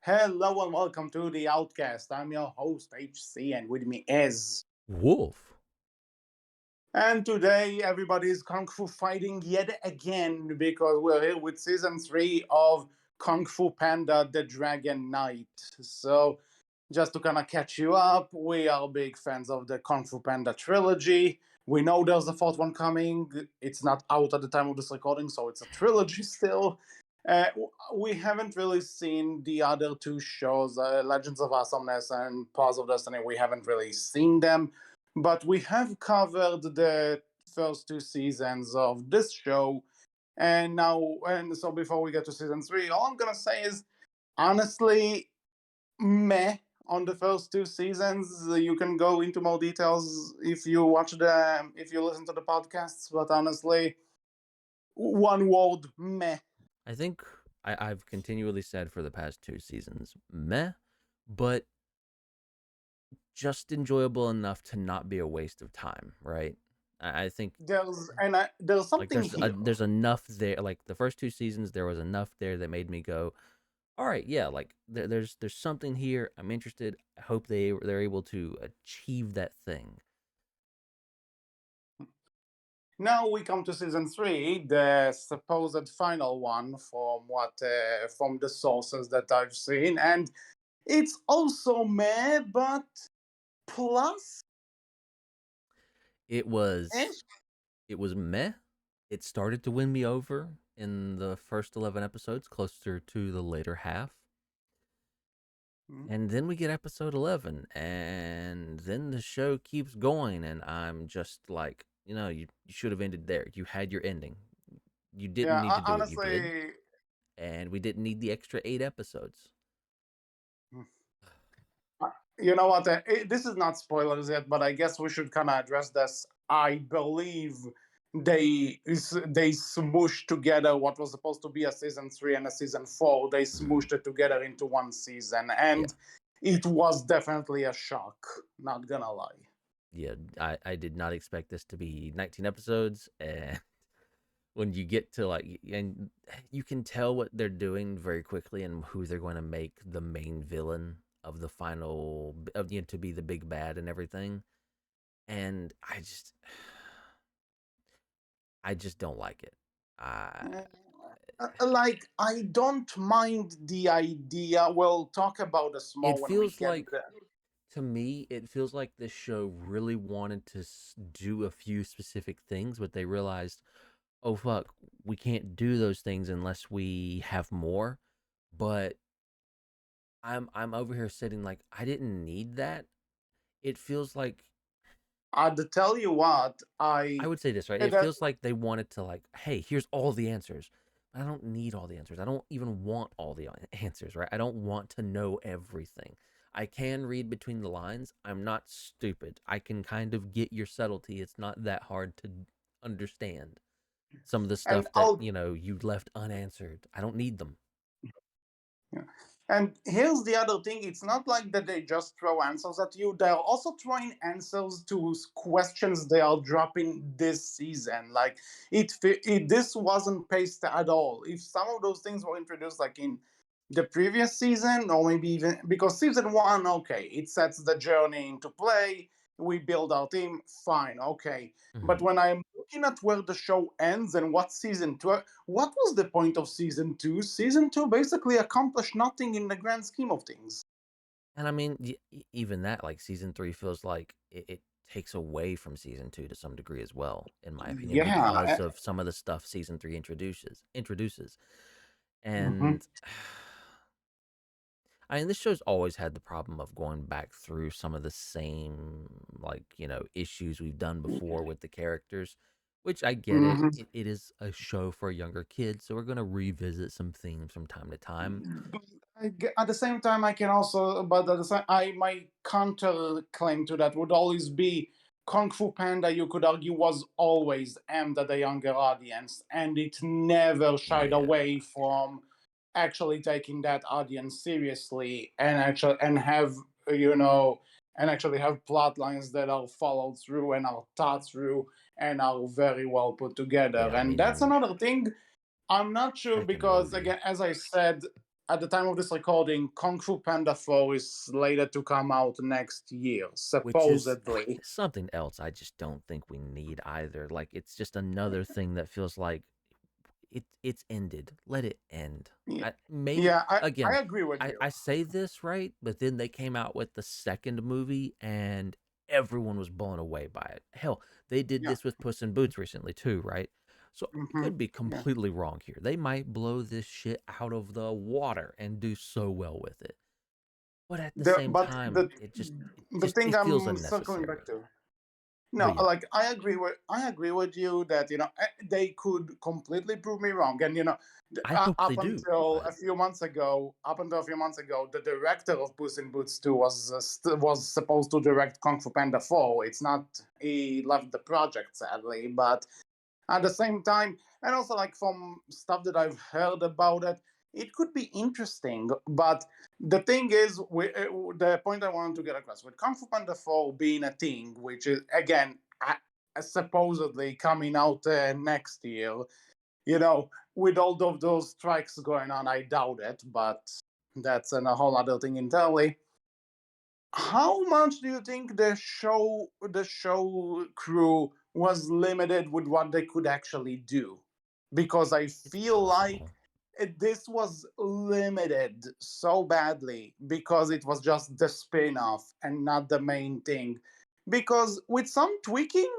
Hello and welcome to the Outcast. I'm your host HC, and with me is. Wolf. And today everybody's kung fu fighting yet again because we're here with season 3 of Kung Fu Panda: The Dragon Knight. So, just to kind of catch you up, we are big fans of the Kung Fu Panda trilogy. We know there's a fourth one coming. It's not out at the time of this recording, so it's a trilogy still. Uh, we haven't really seen the other two shows, Legends of Awesomeness and Paws of Destiny. We haven't really seen them, but we have covered the first two seasons of this show. And so before we get to season 3, all I'm gonna say is honestly, meh on the first two seasons. You can go into more details if you listen to the podcasts, but honestly, one word, meh. I think I've continually said for the past two seasons, meh, but just enjoyable enough to not be a waste of time, right? I think There's like something here. there's enough there. Like the first two seasons, there was enough there that made me go, all right, yeah, like there's something here. I'm interested. I hope they're able to achieve that thing. Now we come to season 3, the supposed final one from the sources that I've seen, and it's also meh, but plus It eh. was it was meh. It started to win me over in the first 11 episodes, closer to the later half. And then we get episode 11, and then the show keeps going, and I'm just like, you should have ended there. You had your ending. You didn't Yeah, need to do what you did, honestly, and we didn't need the extra 8 episodes. you know what? This is not spoilers yet, but I guess we should kind of address this. I believe they smooshed together what was supposed to be a season 3 and a season 4. They Mhm. smooshed it together into one season, Yeah, and it was definitely a shock. Not gonna lie. yeah. I did not expect this to be 19 episodes, and when you get to like, and you can tell what they're doing very quickly and who they're going to make the main villain of the final of to be the big bad and everything. And I just don't like it. I Like, I don't mind the idea. We'll talk about this It more when we feels get like, there. to me, it feels like this show really wanted to do a few specific things, but they realized, oh fuck, we can't do those things unless we have more. But I'm over here sitting like I didn't need that. It feels like, I'd tell you what, I would say this, right? It that feels like they wanted to, like, hey, here's all the answers. I don't need all the answers. I don't even want all the answers, right? I don't want to know everything. I can read between the lines. I'm not stupid. I can kind of get your subtlety. It's not that hard to understand some of the and stuff that, I'll you left unanswered. I don't need them. Yeah. And here's the other thing, it's not like that they just throw answers at you. They're also throwing answers to questions they are dropping this season. Like, this wasn't paced at all. If some of those things were introduced like in the previous season, or maybe even because season 1, okay, it sets the journey into play. We build our team, fine, okay. But Hmm. when I'm looking at where the show ends and what season 2, what was the point of season 2? Season 2 basically accomplished nothing in the grand scheme of things. And I mean, even that, like, season three feels like it takes away from season two to some degree as well, in my opinion, Yeah. because of some of the stuff season three introduces. Mhm. And I mean, this show's always had the problem of going back through some of the same, like, issues we've done before with the characters, which I get it. Mhm. It is a show for younger kids, so we're going to revisit some themes from time to time. At the same time, I can also, but at the same, my counter claim to that would always be Kung Fu Panda. You could argue was always aimed at a younger audience, and it never shied Yeah. away from actually taking that audience seriously and actually and have you know and actually have plot lines that are followed through and are thought through and are very well put together. Yeah, I And that's mean, another thing I'm not sure second because, movie. again, as I said, at the time of this recording, Kung Fu Panda 4 is slated to come out next year, which is supposedly. something else I just don't think we need either. Like it's just another thing that feels like it's ended. Let it end. Yeah, I maybe yeah, I again, agree with you. I say this right, but then they came out with the second movie and everyone was blown away by it. Hell, they did Yeah. this with Puss in Boots recently too, right? So I Hmm. could be Yeah. completely wrong here. They might blow this shit out of the water and do so well with it. But at the The same but time, the thing it feels I'm circling back unnecessary. to. But No, yeah, like I agree with you that they could completely prove me wrong, and I hope they up do. until But a few months ago, the director of Puss in Boots 2 was supposed to direct Kung Fu Panda 4. It's not. He left the project sadly, but at the same time, and also like from stuff that I've heard about it, it could be interesting. But the thing is, the point I wanted to get across with Kung Fu Panda 4 being a thing, which is again supposedly coming out next year, with all of those strikes going on, I doubt it, but that's a whole other thing entirely. How much do you think the show crew was limited with what they could actually do? Because I it's feel like possible. this was limited so badly because it was just the spin-off and not the main thing. Because with some tweaking,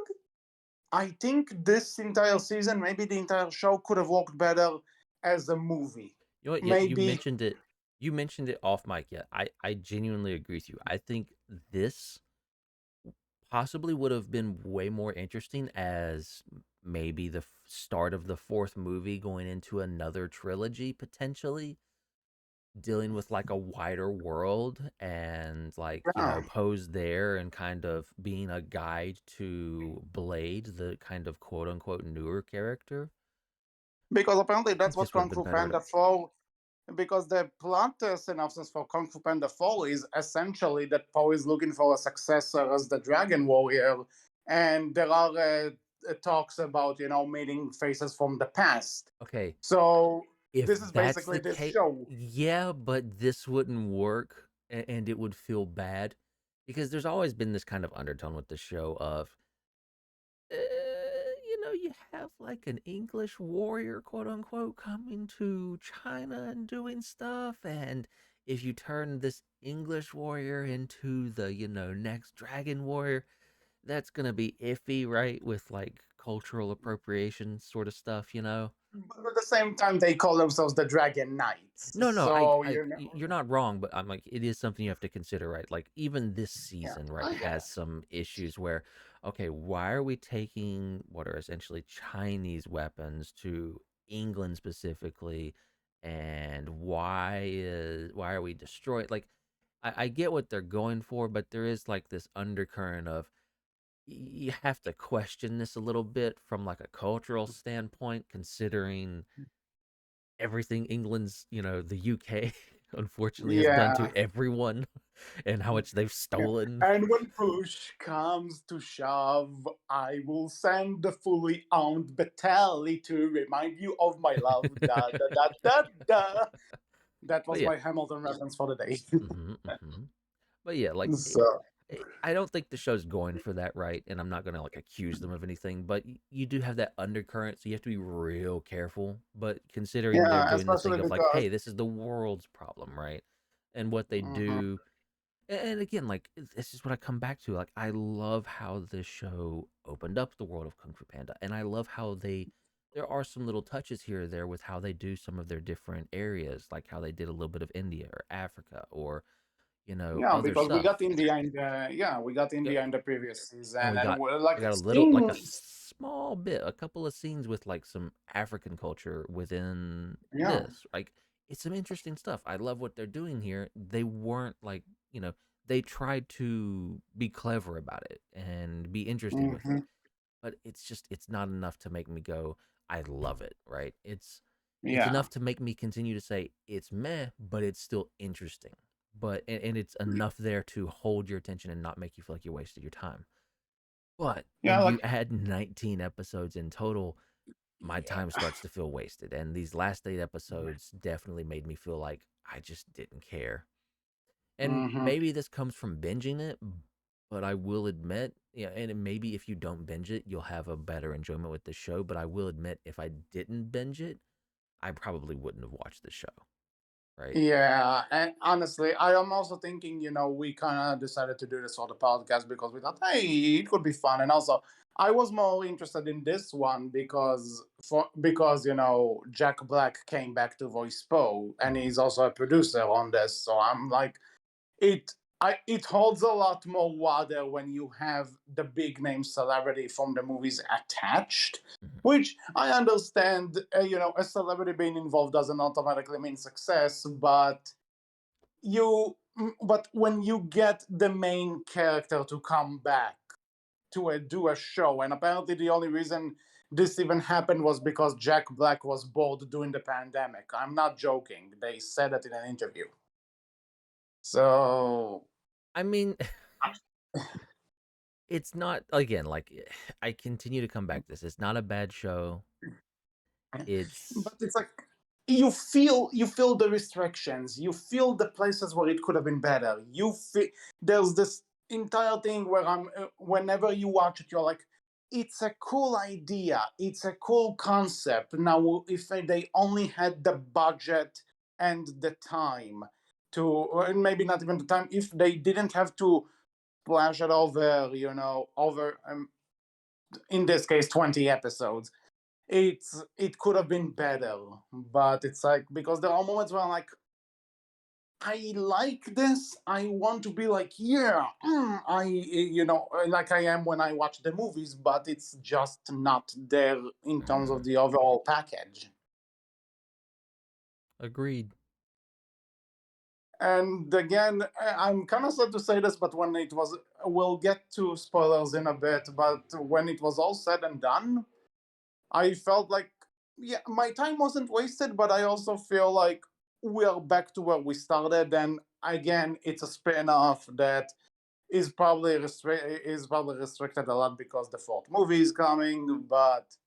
I think this entire season, maybe the entire show, could have worked better as a movie. You know what? Yeah, you Maybe. mentioned it. You mentioned it off mic. Yeah, I genuinely agree with you. I think this possibly would have been way more interesting as maybe the start of the fourth movie going into another trilogy potentially dealing with like a wider world and like Yeah. Poe's there and kind of being a guide to Blade, the kind of quote unquote newer character. Because apparently I that's think what this would Kung have been Fu better. Panda 4. Because the plot synopsis for Kung Fu Panda 4 is essentially that Poe is looking for a successor as the Dragon Warrior, and there are talks about meeting faces from the past. Okay, So if this is that's basically the this case, show. yeah, but this wouldn't work and it would feel bad because there's always been this kind of undertone with the show of you have like an English warrior, quote unquote, coming to China and doing stuff. And if you turn this English warrior into the, next dragon warrior, that's going to be iffy, right? With like cultural appropriation sort of stuff. But at the same time, they call themselves the Dragon Knights. No, no, So you're not wrong, but I'm like, it is something you have to consider, right? Like, even this yeah, season, right, I get has it. some issues where, okay, why are we taking what are essentially Chinese weapons to England specifically, and why are we destroying? Like, I get what they're going for, but there is like this undercurrent of you have to question this a little bit from like a cultural standpoint, considering everything England's, the UK unfortunately has done to Yeah. everyone and how much they've Yeah. stolen. And when push comes to shove, I will send the fully armed Batali to remind you of my love. Da da da da da. That But was yeah, my Hamilton reference for the day. hmm hmm but yeah, like So I don't think the show's going for that, right? And I'm not gonna like accuse them of anything, but you do have that undercurrent, so you have to be real careful. But considering they're yeah, doing this especially thing of like, because hey, this is the world's problem, right? And what they mhm, do. And again, like this is what I come back to. Like I love how this show opened up the world of Kung Fu Panda, and I love how there are some little touches here or there with how they do some of their different areas, like how they did a little bit of India or Africa or yeah, other because we stuff. got India in the we got Yeah, India in the previous and season, we and got we're like we got a little like seeing. a small bit, a couple of scenes with like some African culture within Yeah. this. Like it's some interesting stuff. I love what they're doing here. They weren't like, they tried to be clever about it and be interesting with Hmm. it. But it's not enough to make me go, I love it, right? It's Yeah. enough to make me continue to say it's meh, but it's still interesting. But and it's enough there to hold your attention and not make you feel like you wasted your time. But Yeah, when like you add 19 episodes in total, my time starts to feel wasted. And these last 8 episodes definitely made me feel like I just didn't care. And Hmm. maybe this comes from binging it, but I will admit, yeah, and maybe if you don't binge it, you'll have a better enjoyment with the show. But I will admit, if I didn't binge it, I probably wouldn't have watched the show, right? Yeah, and honestly, I am also thinking, we kind of decided to do this for the podcast because we thought, hey, it could be fun, and also I was more interested in this one because Jack Black came back to voice Poe, and Mhm. he's also a producer on this, so I'm like, it it holds a lot more water when you have the big name celebrity from the movies attached, Mhm. which I understand. A celebrity being involved doesn't automatically mean success, but when you get the main character to come back to do a show, and apparently the only reason this even happened was because Jack Black was bored during the pandemic. I'm not joking. They said it in an interview. So I mean, it's not again like I continue to come back to this. It's not a bad show. but It's it's like you feel the restrictions, you feel the places where it could have been better. You feel there's this entire thing where whenever you watch it, you're like, it's a cool idea, it's a cool concept. Now if they only had the budget and the time to, or maybe not even the time, if they didn't have to splash it over in this case 20 episodes, it could have been better. But it's like, because there are moments where I'm like, I like this, I want to be like, yeah, like I am when I watch the movies, but it's just not there in terms of mm, the overall package. agreed. And again, I'm kind of sad to say this, but when it was, we'll get to spoilers in a bit, but when it was all said and done, I felt like, yeah, my time wasn't wasted, but I also feel like we are back to where we started. And again, it's a spin-off that is probably restricted a lot because the fourth movie is coming, but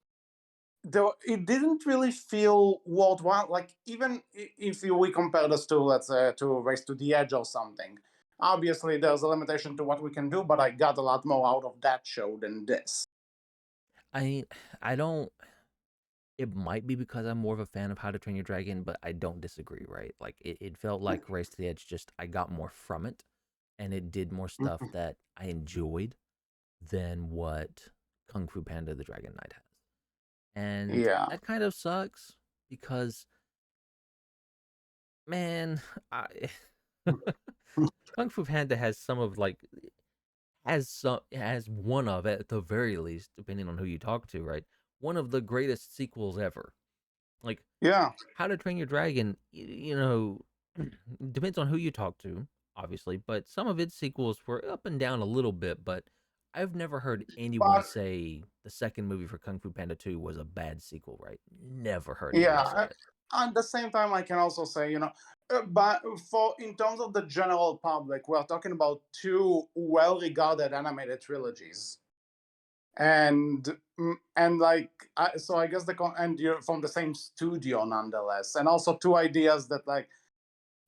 though it didn't really feel worthwhile. Like, even if we compare this to, let's say, to Race to the Edge or something, obviously there's a limitation to what we can do, but I got a lot more out of that show than this. I I don't. It might be because I'm more of a fan of How to Train Your Dragon, but I don't disagree. Right? Like it felt like Race to the Edge. Just I got more from it, and it did more stuff that I enjoyed than what Kung Fu Panda: The Dragon Knight has, and Yeah. that kind of sucks because man, I, Kung Fu Panda has some of like has one of at the very least, depending on who you talk to, right? One of the greatest sequels ever. Like Yeah. How to Train Your Dragon, depends on who you talk to, obviously, but some of its sequels were up and down a little bit, but I've never heard anyone But say the second movie for Kung Fu Panda 2 was a bad sequel, right? Never heard anyone say yeah, it. at the same time, I can also say, but for in terms of the general public, we're talking about two well-regarded animated trilogies, and like, so I guess and you're from the same studio nonetheless, and also two ideas that, like,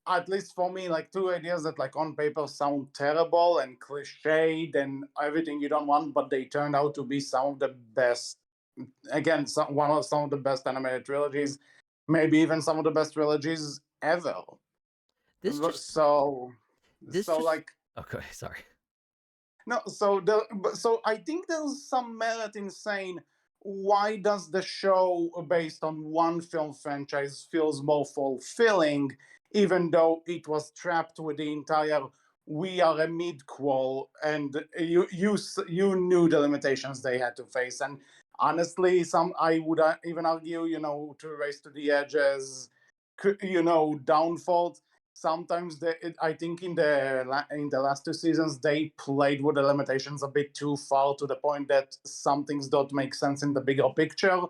at least for me, like, two ideas that, like, on paper sound terrible and cliched and everything you don't want, but they turned out to be some of the best. Again, some of the best animated trilogies, maybe even some of the best trilogies ever. This just, So, this so just, like, okay, sorry. no, so I think there's some merit in saying, why does the show based on one film franchise feels more fulfilling, even though it was trapped with the entire "we are a midquel," and you knew the limitations they had to face. And honestly, some I would even argue, to Race to the Edges, downfalls. Sometimes I think in the last two seasons they played with the limitations a bit too far, to the point that some things don't make sense in the bigger picture.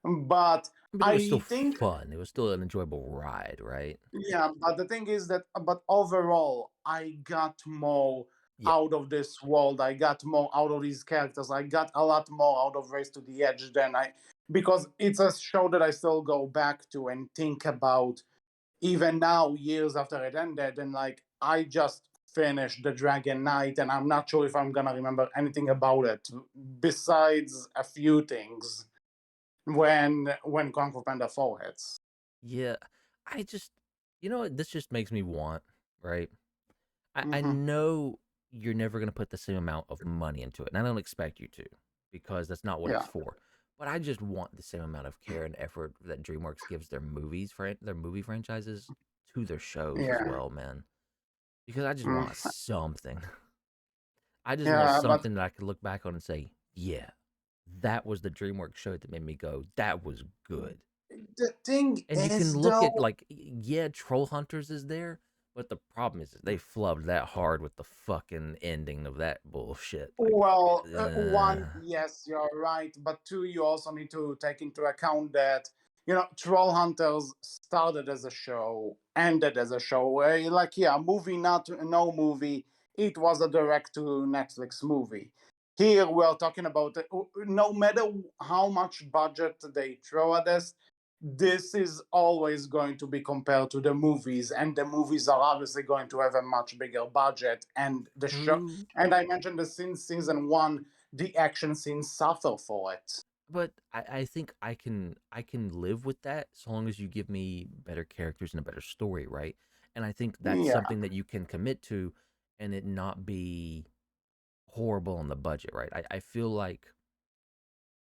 But But it was still I think, fun. It was still an enjoyable ride, right? yeah, but the thing is that, but overall, I got more Yeah. out of this world. I got more out of these characters. I got a lot more out of Race to the Edge because it's a show that I still go back to and think about even now, years after it ended, and like I just finished the Dragon Knight, and I'm not sure if I'm gonna remember anything about it besides a few things when Kung Fu Panda 4 hits. Yeah, I just, you know what? This just makes me want, right? I Hmm. know you're never going to put the same amount of money into it, and I don't expect you to because that's not what it's Yeah, for. But I just want the same amount of care and effort that DreamWorks gives their their movie franchises to their shows as yeah, well, man. Because I just mm, want something. I just want yeah. But something that I could look back on and say, yeah, that was the DreamWorks show that made me go, that was good. the thing And you can is, look at though, like, yeah, Troll Hunters is there, but the problem is they flubbed that hard with the fucking ending of that bullshit. Like, well, uh, one, yes, you're right, but two, you also need to take into account that Troll Hunters started as a show, ended as a show. Where, like, yeah, movie, not no movie. It was a direct to Netflix movie. Here we're talking about no matter how much budget they throw at this is always going to be compared to the movies, and the movies are obviously going to have a much bigger budget. And the show, true, and I mentioned the since season one, the action scenes suffer for it. but I think I can live with that so long as you give me better characters and a better story, right? And I think that's Yeah, something that you can commit to, and it not be horrible on the budget, right? I feel like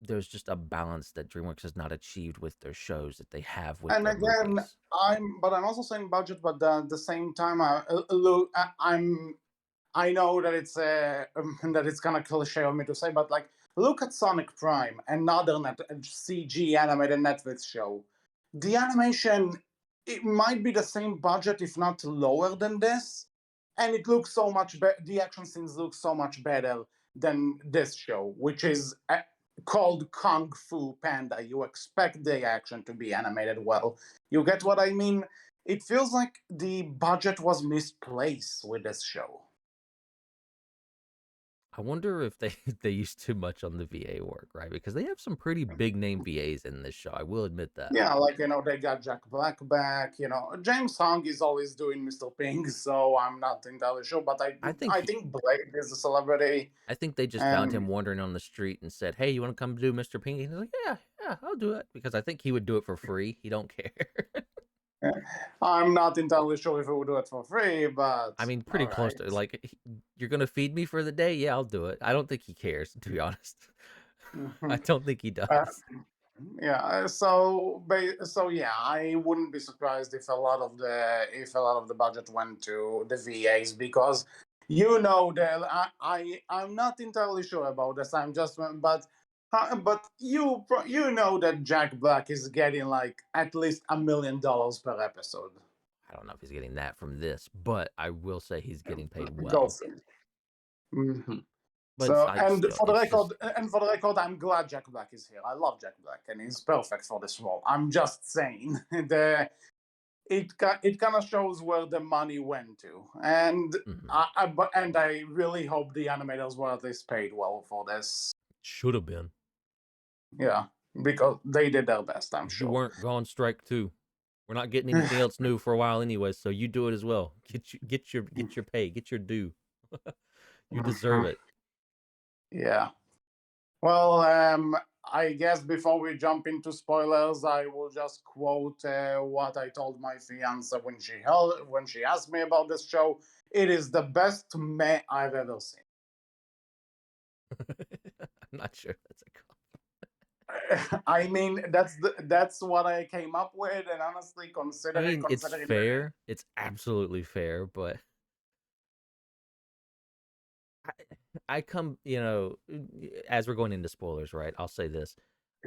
there's just a balance that DreamWorks has not achieved with their shows that they have with and their again, movies. I'm also saying budget, but at the same time, look, I know that it's that it's kind of cliche of me to say, but like, look at Sonic Prime, another CG animated Netflix show. The animation, it might be the same budget, if not lower than this, and it looks so much better. The action scenes look so much better than this show, which is called Kung Fu Panda. You expect the action to be animated well. You get what I mean? It feels like the budget was misplaced with this show. I wonder if they they use too much on the VA work, right? Because they have some pretty big name VAs in this show. I will admit that. Yeah, like they got Jack Black back. James Hong is always doing Mr. Pink, so I'm not entirely sure. But I I think I he, think Blade is a celebrity, I think they just found and him wandering on the street and said, "Hey, you want to come do Mr. Pink?" And he's like, "Yeah, yeah, I'll do it." Because I think he would do it for free. He don't care. I'm not entirely sure if he would do it for free. But I mean, pretty all close right. to like you're gonna feed me for the day. Yeah, I'll do it. I don't think he cares, to be honest. I Mhm. don't think he Uh, does. yeah. So yeah, I wouldn't be surprised if a lot of the budget went to the VAs, because that I'm not entirely sure about this. I'm just but you know that Jack Black is getting like at least $1 million per episode. I don't know if he's getting that from this, but I will say he's getting paid Go well. figure. Hmm. But it's So, like still, it's just and for the record, I'm glad Jack Black is here. I love Jack Black, and he's perfect for this role. I'm just saying, it kind of shows where the money went to, and mhm. I really hope the animators were at least paid well for this. Should have been. Yeah, because they did their best, I'm If you sure. weren't, go on strike too. We're not getting anything else new for a while anyway, so you do it as well. Get your pay, get your due. You deserve Mhm. it. Yeah. Well, I guess before we jump into spoilers, I will just quote what I told my fiance when she asked me about this show. It is the best meh I've ever seen. I'm not sure if that's a I mean, that's what I came up with, and honestly, I mean, it's considering fair. It's absolutely fair, but I, I come, as we're going into spoilers, right? I'll say this.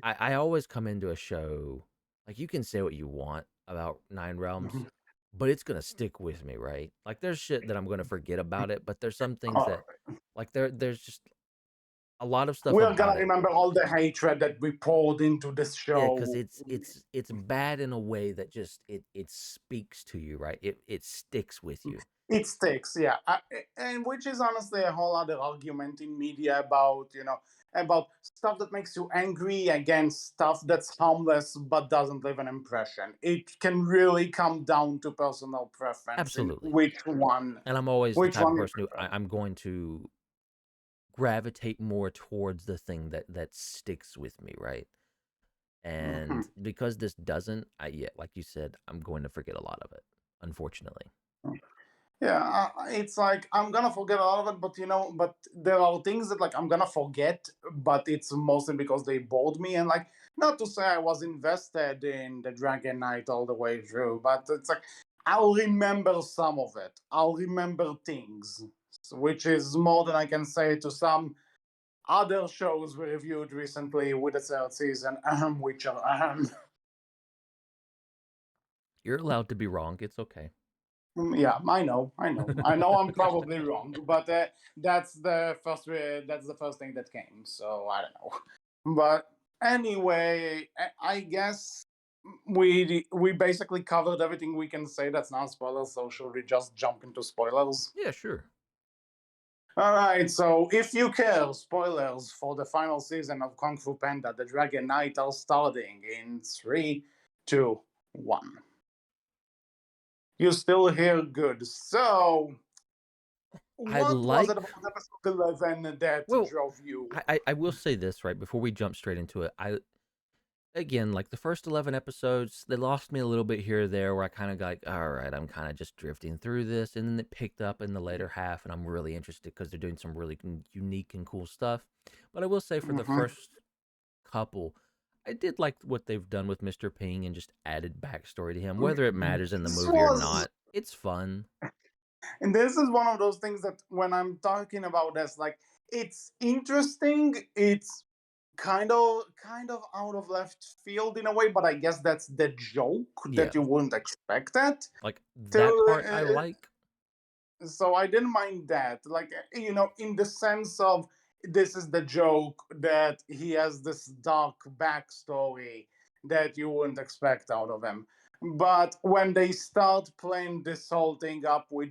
I always come into a show, like, you can say what you want about Nine Realms, Mhm. but it's gonna stick with me, right? Like, there's shit that I'm gonna forget about it, but there's some things All that, right. like, there's just a lot of stuff We're gonna about it. remember all the hatred that we poured into this Yeah, because show. it's bad in a way that just it speaks to you, right? It sticks with you. It sticks, yeah, and which is honestly a whole other argument in media about about stuff that makes you angry against stuff that's harmless but doesn't leave an impression. It can really come down to personal preference in Absolutely. And I'm always the which type of one you person who prefer. I'm going to gravitate more towards the thing that sticks with me, right? And Mhm. because this doesn't, yeah, like you said, I'm going to forget a lot of it, unfortunately. Yeah, it's like I'm gonna forget a lot of it, but but there are things that like I'm gonna forget, but it's mostly because they bored me. And like, not to say I was invested in the Dragon Knight all the way through, but it's like I'll remember some of it. I'll remember things, which is more than I can say to some other shows we reviewed recently with the third season, which are You're allowed to be wrong. It's okay. Yeah, I know. I'm probably wrong, but that's the first thing that came. So I don't know. But anyway, I guess we basically covered everything we can say that's not spoilers. So should we just jump into spoilers? Yeah, sure. All right. So if you care, spoilers for the final season of Kung Fu Panda: The Dragon Knight are starting in 3, 2, 1. You still hear good. So I what was it like. about episode 11 that Well, drove you? I will say this right before we jump straight into it. I again, like the first 11 episodes, they lost me a little bit here or there where I kind of got like, all right, I'm kind of just drifting through this. And then it picked up in the later half, and I'm really interested because they're doing some really unique and cool stuff. But I will say for the Mhm. first couple, I did like what they've done with Mr. Ping and just added backstory to him, whether it matters in the This movie or was, not. It's fun. and this is one of those things that when I'm talking about this, like it's interesting. It's kind of out of left field in a way, but I guess that's the joke Yeah, that you wouldn't expect that like to. that part I like. So I didn't mind that. Like, in the sense of this is the joke that he has this dark backstory that you wouldn't expect out of him. But when they start playing this whole thing up with,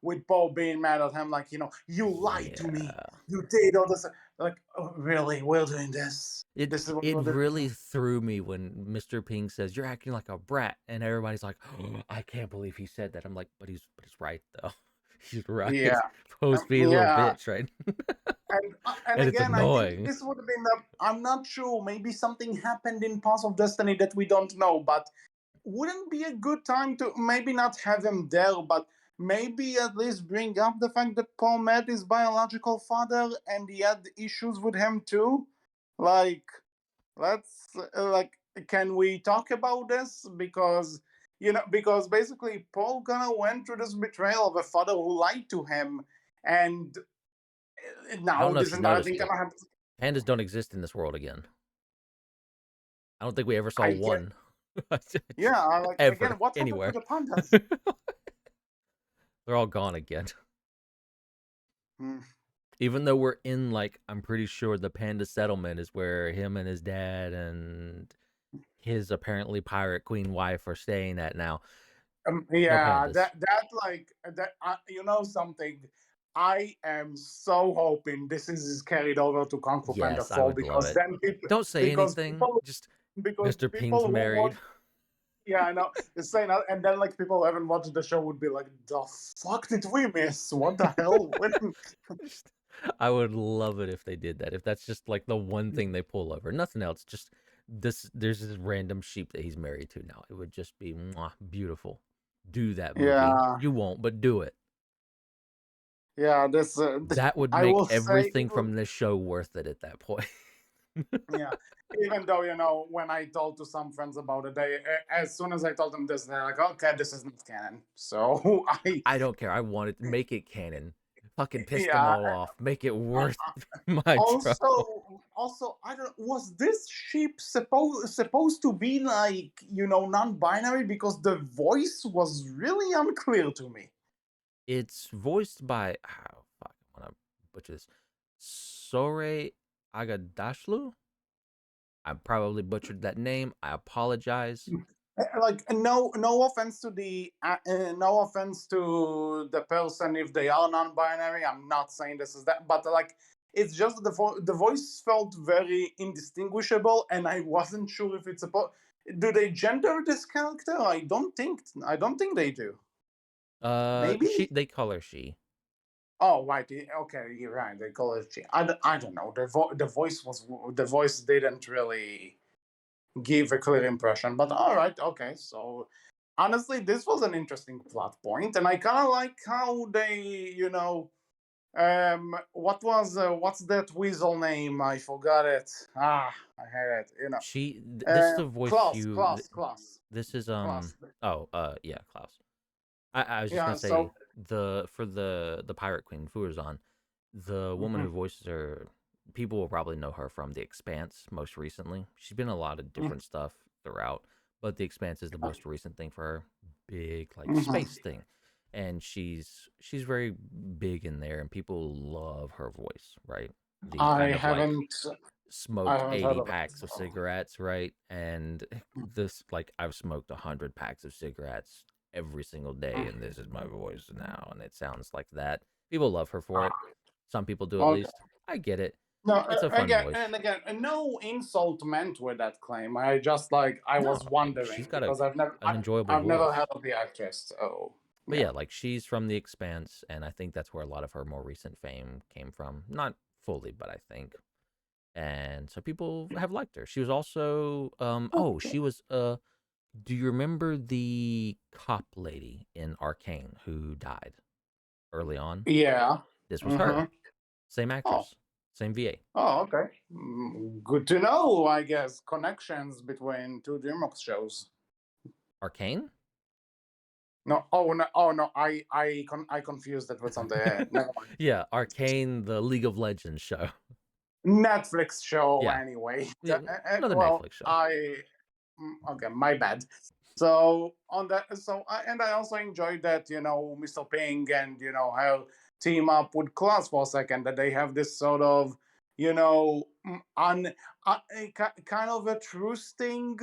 with Paul being mad at him, like, you lied to me, Yeah. you did all this, like, oh, really, we're doing this. It This is what it we're really doing. threw me when Mr. Ping says you're acting like a brat, and everybody's like, oh, "I can't believe he said that." I'm like, "But he's right though. He's right. Yeah, Supposed to be a little yeah. bitch, right?" And And it's again, I think annoying. this would have been. I'm not sure. Maybe something happened in Path of Destiny that we don't know. But wouldn't be a good time to maybe not have him there, but maybe at least bring up the fact that Paul met his biological father and he had issues with him too. Like, let's like, can we talk about this? Because basically Paul kind of went through this betrayal of a father who lied to him, and I don't now know if this you've entire noticed, thing but gonna happen. pandas don't exist in this world again. I don't think we ever saw I get, one yeah. Like again, ever what happened to anywhere. the pandas? They're all gone again. Hmm. Even though we're in like, I'm pretty sure the panda settlement is where him and his dad and his apparently pirate queen wife are staying at now. No Yeah, pandas. that like that. Something. I am so hoping this is carried over to Kung Fu Panda Yes, I 4, would love because it. then people, Don't say because anything. people, Just because Mr. Ping's people who married. watch, yeah, I know, it's saying that, and then like people who haven't watched the show would be like, the fuck did we miss? What the hell? I would love it if they did that. If that's just like the one thing they pull over, nothing else. Just this. There's this random sheep that he's married to now. It would just be mwah, beautiful. Do that movie. Yeah, You won't, but do it. yeah. This That would I make will say. everything from this show worth it at that point. Yeah, even though when I told to some friends about it, as soon as I told them this, they're like, "Okay, this is not canon." So I, I don't care. I want it. Make it canon. Fucking piss them yeah. all off. Make it Uh, worth my trouble. also, I don't. Was this ship supposed to be like non-binary? Because the voice was really unclear to me. It's voiced by, oh fuck, I want to butcher this. Sore Agadashlu. I probably butchered that name. I apologize. Like no offense to no offense to the person if they are non-binary. I'm not saying this is that, but like it's just the voice felt very indistinguishable, and I wasn't sure if it's supposed. Do they gender this character? I don't think they do. Maybe. She they call her she. Oh, right. Okay, you're right. They call it. I don't know. The voice didn't really give a clear impression. But all right, okay. So honestly, this was an interesting plot point, and I kind of like how they, what's that weasel name? I forgot it. I had it. This is a voice Klaus, Klaus, Klaus, this is Klaus. oh yeah, Klaus. I was just Yeah. gonna say So. the Pirate Queen Furzon, the woman who Mhm. voices her, people will probably know her from The Expanse most recently. She's been in a lot of different stuff throughout, but The Expanse is the most recent thing for her, big like Mhm. space thing, and she's very big in there, and people love her voice, right? The I kind of like haven't. I smoked haven't heard 80 of it. packs of cigarettes, right? And this, like, I've smoked 100 packs of cigarettes every single day, and this is my voice now, and it sounds like that. People love her for it. Some people do, at Okay. least. I get it. No, It's a fun again voice. and again, no insult meant with that claim. I just I No, was she's wondering got because I've never, an enjoyable I've never voice. heard of the actress. So But yeah. yeah, like, she's from The Expanse, and I think that's where a lot of her more recent fame came from. Not fully, but I think. And so people have liked her. She was also she was do you remember the cop lady in Arcane who died early on? Yeah. This was Mm-hmm. her. Same Oh. actress, same VA. Oh, okay. Good to know. I guess connections between two DreamWorks shows. Arcane? No. Oh no. Oh no. I confused it with something. Never mind. Yeah, Arcane, the League of Legends show. Netflix show Yeah. anyway. Yeah, another Well, Netflix show. okay, my bad. So on that, and I also enjoyed that Mr. Ping and her team up with Class for a second. That they have this sort of you know un kind of a truce thing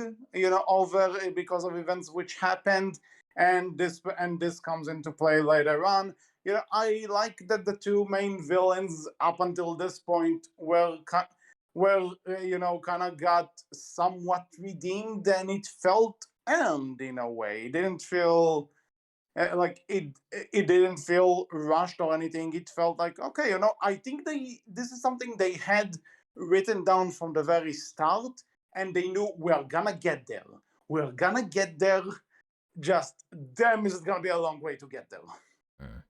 over because of events which happened, and this comes into play later on. I like that the two main villains up until this point kind of got somewhat redeemed, and it felt earned in a way. It didn't feel like it didn't feel rushed or anything. It felt like, okay, I think this is something they had written down from the very start, and they knew we're gonna get there. We're gonna get there. Just damn, is it gonna be a long way to get there. Mm.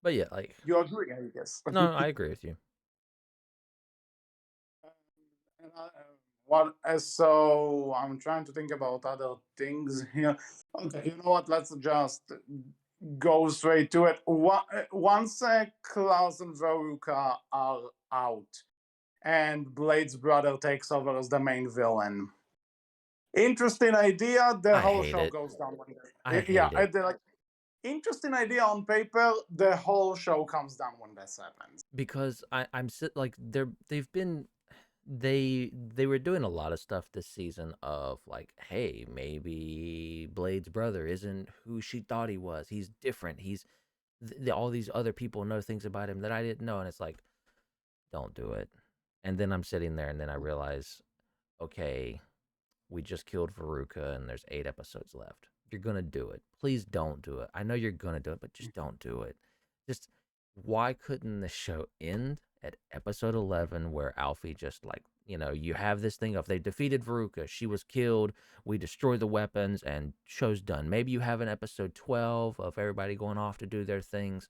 But yeah, like, You agree, I guess. no, I agree with you. And what? So I'm trying to think about other things here. Okay, you know what? Let's just go straight to it. Once Klaus and Veruca are out, and Blade's brother takes over as the main villain. Interesting idea. The I whole hate show it. goes down one I day. Yeah, hate it. like interesting idea on paper. The whole show comes down when this happens. Because I'm like, they've been they were doing a lot of stuff this season of like, hey, maybe Blade's brother isn't who she thought he was. He's different. He's all these other people know things about him that I didn't know, and it's like, don't do it. And then I'm sitting there, and then I realize, okay, we just killed Veruca, and there's 8 episodes left. You're gonna do it. Please don't do it. I know you're gonna do it, but just don't do it. Just, why couldn't the show end at episode 11 where Alfie just, like, you have this thing of, they defeated Veruca, she was killed, we destroy the weapons, and show's done. Maybe you have an episode 12 of everybody going off to do their things.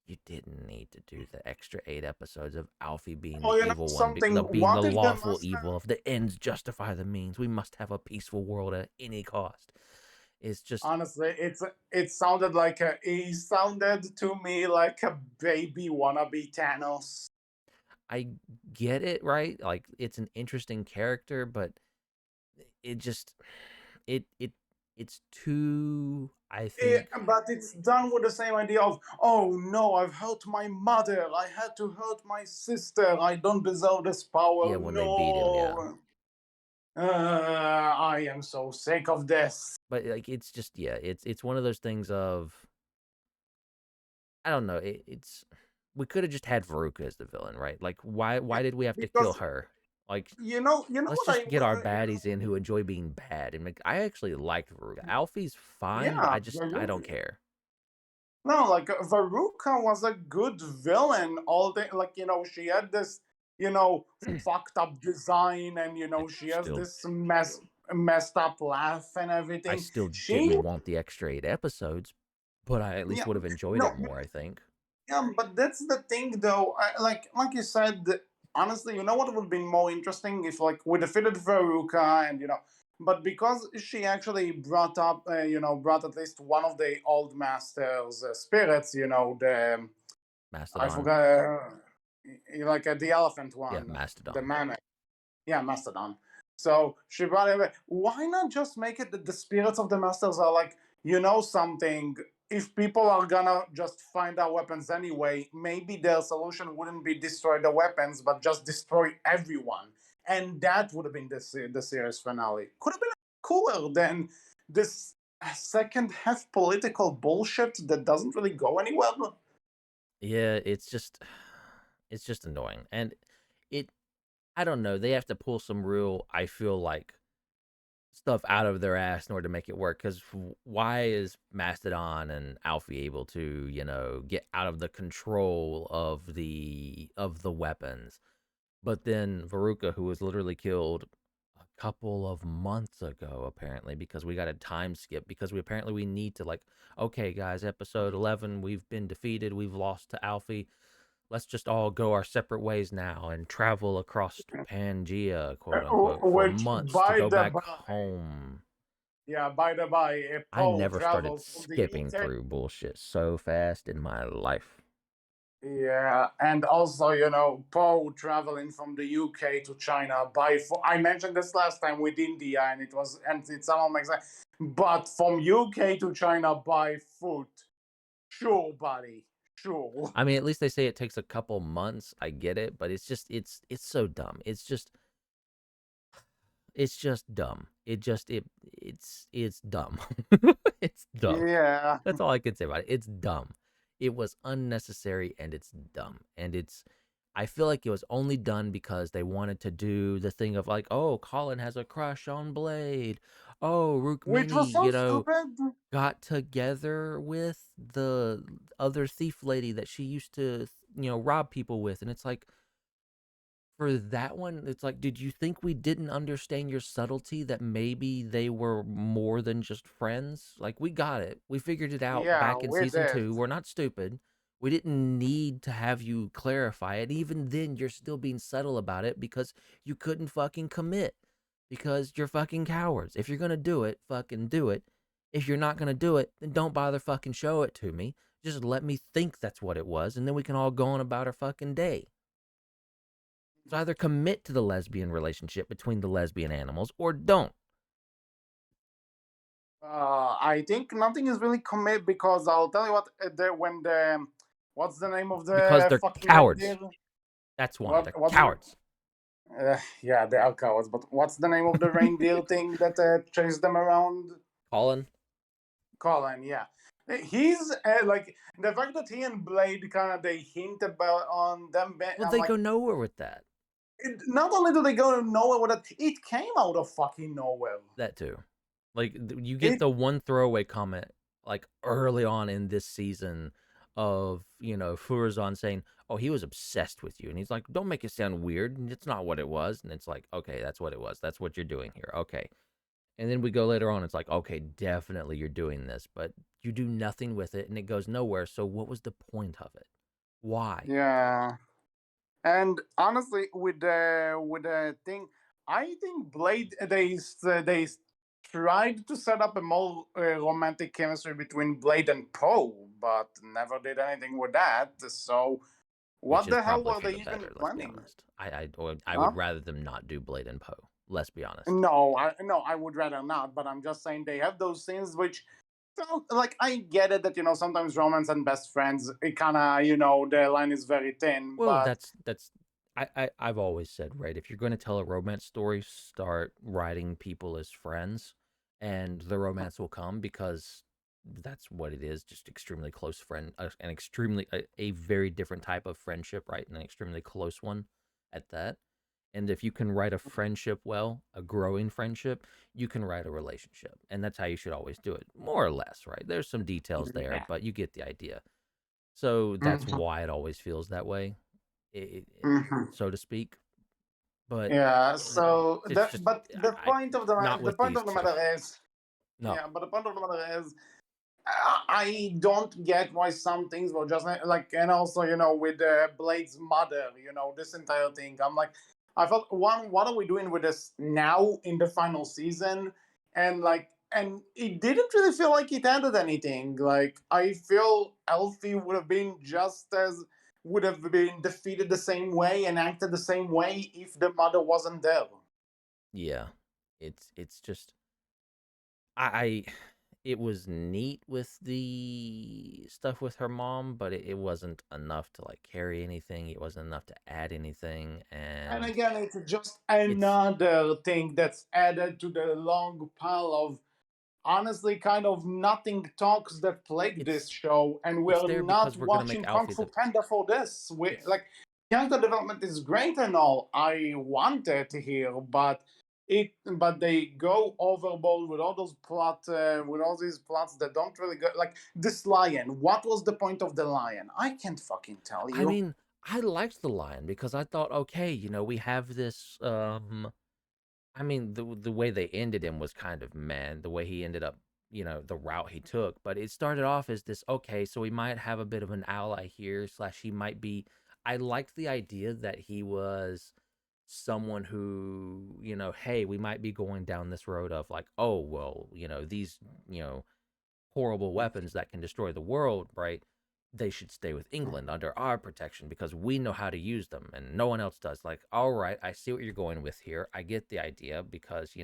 You didn't need to do the extra 8 episodes of Alfie being Oh, the evil one, something. being the What if the lawful master? evil of the ends justify the means. We must have a peaceful world at any cost. It's just, Honestly, it sounded like he sounded to me like a baby wannabe Thanos. I get it, right? Like, it's an interesting character, but it just, it it's too, I Yeah, think. but it's done with the same idea of, oh no, I've hurt my mother. I had to hurt my sister. I don't deserve this Yeah, power. when they beat him, yeah. No. I am so sick of this. But like it's just, yeah, it's one of those things of, I don't know. It's we could have just had Veruca as the villain, right? Like why did we have to kill Because her? Like you know let's what just get our baddies in who enjoy being bad. And like, I actually liked Veruca. Alfie's fine, but yeah, I don't care. no, like Veruca was a good villain. All day, like she had this, fucked up design, and she has Still, this messed up laugh and I everything. still She, didn't want the extra 8 episodes, but I at least yeah, would have enjoyed it no, more, I think. yeah, but that's the thing, though. Like you said, honestly, you know what would be more interesting if, like, we defeated Veruca, and but because she actually brought at least one of the old masters' spirits, the I Mastodon. forgot, like the elephant Yeah, one, the Mastodon. mammoth. Yeah, Mastodon. So she brought it back. Why not just make it that the spirits of the masters are like, something? If people are gonna just find our weapons anyway, maybe their solution wouldn't be destroy the weapons, but just destroy everyone. And that would have been the series finale. Could have been cooler than this second half political bullshit that doesn't really go anywhere. Yeah, it's just annoying. And it I don't know, they have to pull some real, I feel like, stuff out of their ass in order to make it work. Because why is Mastodon and Alfie able to, get out of the control of the weapons? But then Veruca, who was literally killed a couple of months ago, apparently, because we got a time skip, because we need to, like, okay, guys, episode 11, we've been defeated, we've lost to Alfie. Let's just all go our separate ways now and travel across Pangea, quote unquote, for Which, months to by go the back by, home. yeah, by the by, I Poe never started travels from the skipping UK. through bullshit so fast in my life. Yeah, and also, Poe traveling from the UK to China by. I mentioned this last time with India, and it somehow makes sense. But from UK to China by foot, sure, buddy, sure. I mean, at least they say it takes a couple months. I get it, but it's so dumb. It's just dumb. It's dumb. It's dumb. Yeah, That's all I can say about it. It's dumb. It was unnecessary and it's dumb. And I feel like it was only done because they wanted to do the thing of like, oh, Colin has a crush on Blade. Oh, which was Rukmini, so stupid. got together with the other thief lady that she used to, rob people with. And it's like, for that one, it's like, did you think we didn't understand your subtlety that maybe they were more than just friends? Like, we got it. We figured it out Yeah, back in we season did. 2. We're not stupid. We didn't need to have you clarify it. Even then, you're still being subtle about it because you couldn't fucking commit. Because you're fucking cowards. If you're gonna do it, fucking do it. If you're not gonna do it, then don't bother fucking show it to me. Just let me think that's what it was, and then we can all go on about our fucking day. So either commit to the lesbian relationship between the lesbian animals or don't. I think nothing is really commit because I'll tell you what. When the what's the name of Because the they're fucking reindeer? cowards. That's why. What They're what's the cowards. Yeah, they are cowards. But what's the name of the reindeer thing that chased them around? Colin. Colin, yeah. He's like the fact that he and Blade kind of they hint about on them. Well, I'm they like, go nowhere with that. not only do they go nowhere with it, it came out of fucking nowhere. That too. Like, you get It the one throwaway comment, like, early on in this season of, Furazon saying, oh, he was obsessed with you. And he's like, don't make it sound weird. It's not what it was. And it's like, okay, that's what it was. That's what you're doing here. Okay. And then we go later on, it's like, okay, definitely you're doing this, but you do nothing with it and it goes nowhere. So what was the point of it? Why? Yeah. And honestly, with the thing, I think Blade they tried to set up a more romantic chemistry between Blade and Poe, but never did anything with that. So Which what is the hell probably were for they the even better, let's be planning? honest. I Huh? would rather them not do Blade and Poe. Let's be honest. No, I would rather not. But I'm just saying they have those scenes which felt like I get it that sometimes romance and best friends it kind of the line is very thin. Well, But that's I've always said, right, if you're going to tell a romance story, start writing people as friends, and the romance will come because that's what it is, just extremely close friend, an extremely a very different type of friendship, right, and an extremely close one at that. And if you can write a friendship well, a growing friendship, you can write a relationship, and that's how you should always do it, more or less, right? There's some details there, yeah. but you get the idea. So that's Mhm, why it always feels that way, mhm. so to speak. But Yeah. uh, So it's just but the I point of the not the with point these of the two. matter is, No, yeah. But the point of the matter is, I don't get why some things were just like, and also, with Blade's mother, this entire thing. I'm like, I felt, one, what are we doing with this now in the final season? And it didn't really feel like it added anything. Like, I feel Elfie would have been defeated the same way and acted the same way if the mother wasn't there. yeah, it's just I it was neat with the stuff with her mom, but it wasn't enough to like carry anything. It wasn't enough to add anything, And and again, it's just it's another thing that's added to the long pile of honestly kind of nothing talks that plague this it's show, and it's we're there not because we're gonna make watching Kung Alfie Fu the Panda for this. We it's like character development is great and all. I want it here, but they go overboard with all those with all these plots that don't really go. Like this lion, what was the point of the lion? I can't fucking tell I you. mean, I liked the lion because I thought, okay, we have this I mean, the way they ended him was kind of man, the way he ended up, the route he took. But it started off as this, okay, so we might have a bit of an ally here, slash he might be. I liked the idea that he was someone who, hey, we might be going down this road of like, oh, well, these, you know, horrible weapons that can destroy the world, right? They should stay with England under our protection because we know how to use them and no one else does. Like, all right, I see what you're going with here. I get the idea because,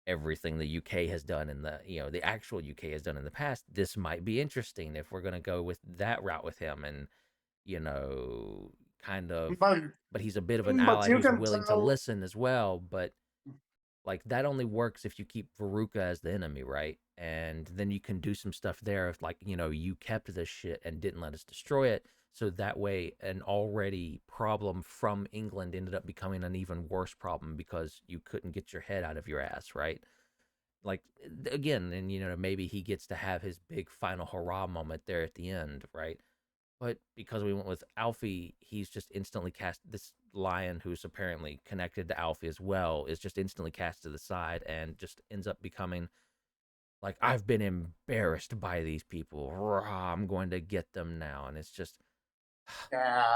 everything the UK has done in the actual UK has done in the past. This might be interesting if we're going to go with that route with him and, you know, kind of, But but he's a bit of an but ally you who's can willing to tell. listen as well. But like that only works if you keep Veruca as the enemy, right? And then you can do some stuff there if like, you kept this shit and didn't let us destroy it. So that way an already problem from England ended up becoming an even worse problem because you couldn't get your head out of your ass, right? Like again, and maybe he gets to have his big final hurrah moment there at the end, right? But because we went with Alfie, he's just instantly cast. This lion, who's apparently connected to Alfie as well, is just instantly cast to the side and just ends up becoming like, I've been embarrassed by these people. Rah, I'm going to get them now. And it's just, Yeah,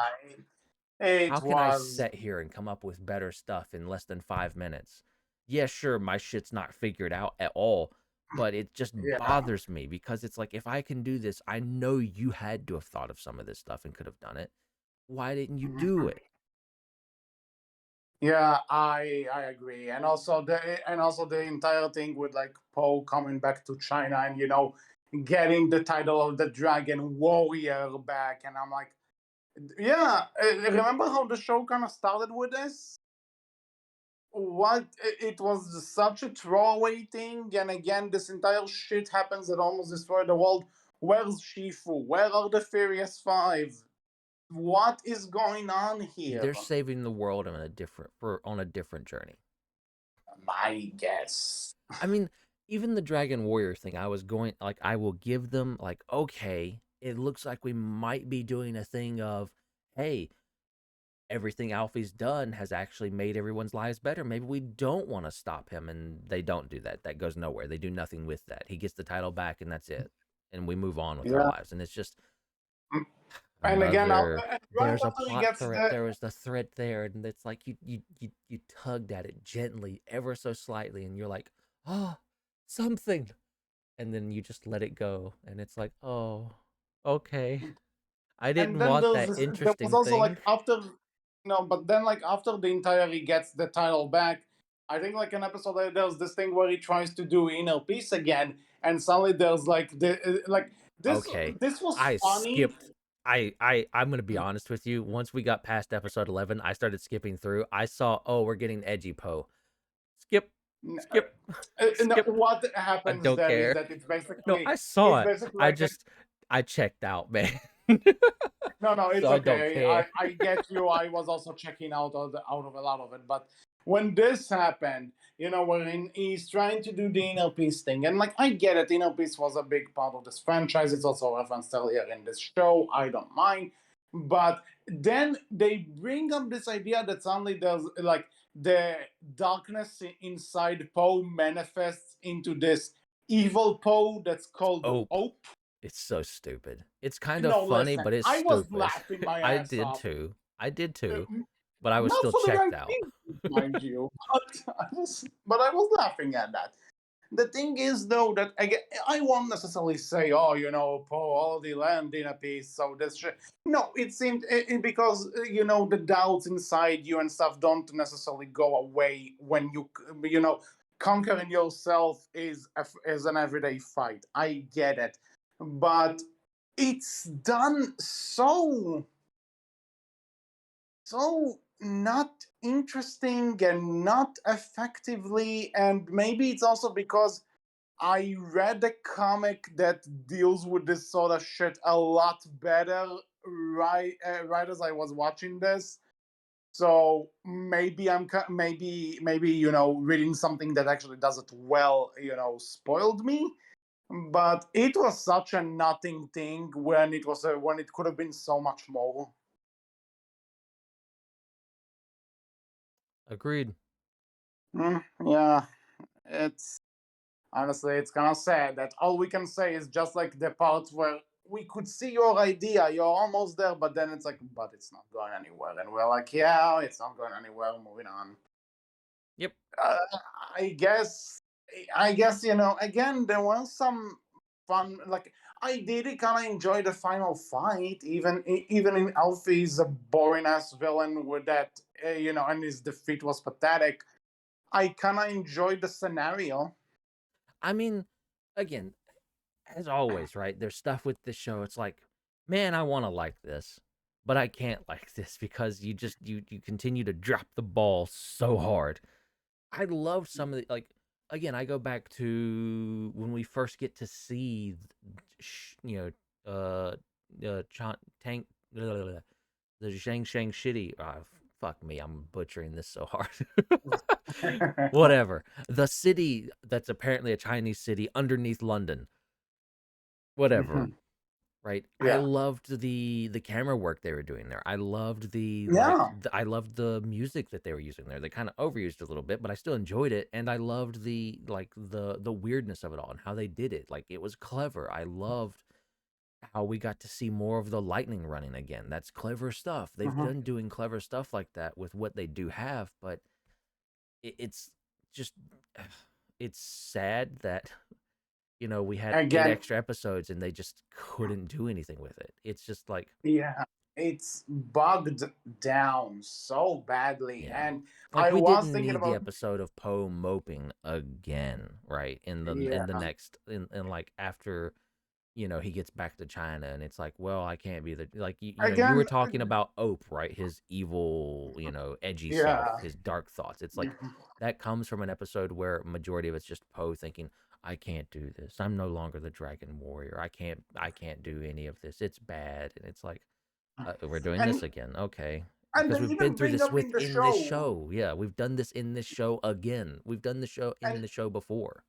how it can I was. sit here and come up with better stuff in less than 5 minutes? Yeah, sure, my shit's not figured out at all, but it just Yeah. bothers me because it's like, if I can do this, I know you had to have thought of some of this stuff and could have done it. Why didn't you do Mhm. it? Yeah, I agree, and also the entire thing with like Poe coming back to China and getting the title of the Dragon Warrior back, and I'm like, yeah, remember how the show kind of started with this? What it was such a throwaway thing, and again, this entire shit happens that almost destroyed the world. Where's Shifu? Where are the Furious Five? What is going on here? They're saving the world on a different journey. My guess. I mean, even the Dragon Warrior thing, I was going like, I will give them like, okay, it looks like we might be doing a thing of, hey, everything Alfie's done has actually made everyone's lives better. Maybe we don't want to stop him, and they don't do that. That goes nowhere. They do nothing with that. He gets the title back, and that's it. And we move on with our Yeah. lives. And it's just And again, another. right There's a after he plot gets thread. the There was the thread there, and it's like you tugged at it gently, ever so slightly, and you're like, oh, something, and then you just let it go, and it's like, oh, okay. I and didn't then want there's that this, there was interesting also thing. like after no, but then like after the entire he gets the title back, I think like an episode there's this thing where he tries to do inner peace again, and suddenly there's like this Okay. this was I funny. skipped I'm gonna be honest with you. Once we got past episode 11, I started skipping through. I saw, oh, we're getting edgy Poe. Skip, skip, No, skip. what I happens don't there is care. that No, I saw it's it. basically I like an just I checked out, man. no, it's So I don't okay. care. I get you. I was also checking out of a lot of it, but when this happened, when he's trying to do the inner peace thing, and like I get it, inner peace was a big part of this franchise. It's also referenced earlier in this show. I don't mind, but then they bring up this idea that suddenly there's like the darkness inside Poe manifests into this evil Poe that's called Ope. Ope. It's so stupid. It's kind of No, funny, listen, but it's I was stupid. laughing my I ass did off. too. I did too. Uh, But I was Not still for the checked right out. thing, mind you. But I was laughing at that. The thing is, though, that I won't necessarily say, oh, Paul, all the land in a piece, so this shit. No, it seemed because the doubts inside you and stuff don't necessarily go away when conquering yourself is an everyday fight. I get it, but it's done so not interesting and not effectively, and maybe it's also because I read a comic that deals with this sort of shit a lot better right as I was watching this. So maybe maybe reading something that actually does it well spoiled me. But it was such a nothing thing when it could have been so much more. Agreed. Yeah, it's honestly, it's kind of sad that all we can say is just like the parts where we could see your idea, you're almost there, but then it's like, but it's not going anywhere. And we're like, yeah, it's not going anywhere, moving on. Yep. Uh, I guess, again, there was some fun, like, I did kind of enjoy the final fight, even in Alfie's boring ass villain with that, and his defeat was pathetic. I kind of enjoyed the scenario. I mean, again, as always, right? There's stuff with this show. It's like, man, I want to like this, but I can't like this because you continue to drop the ball so hard. I love some of the like. Again, I go back to when we first get to see, Tank, the Zhang Shang Shitty. Fuck me, I'm butchering this so hard. Whatever. The city that's apparently a Chinese city underneath London. Whatever. Mhm. Right. I Yeah. loved the camera work they were doing there. I loved Yeah. I loved the music that they were using there. They kind of overused it a little bit, but I still enjoyed it, and I loved the weirdness of it all and how they did it. Like it was clever. I loved how we got to see more of the lightning running again. That's clever stuff. They've Mhm. done doing clever stuff like that with what they do have, but it's just it's sad that we had 8 Again, extra episodes and they just couldn't do anything with it. It's just like, yeah, it's bugged down so badly, yeah. and Like I we was didn't thinking need the about episode of Poe moping again, right? In the yeah next in like after he gets back to China and it's like, well, I can't be the like you were again talking about Ope, right? His evil, edgy self, yeah. his dark thoughts. It's like that comes from an episode where majority of it's just Poe thinking, I can't do this. I'm no longer the Dragon Warrior. I can't do any of this. It's bad. And it's like, we're doing this and again. Okay. and Because they we've been even through bring this up in the within this show show. Yeah, we've done this in this show again. We've done the show in and the show before.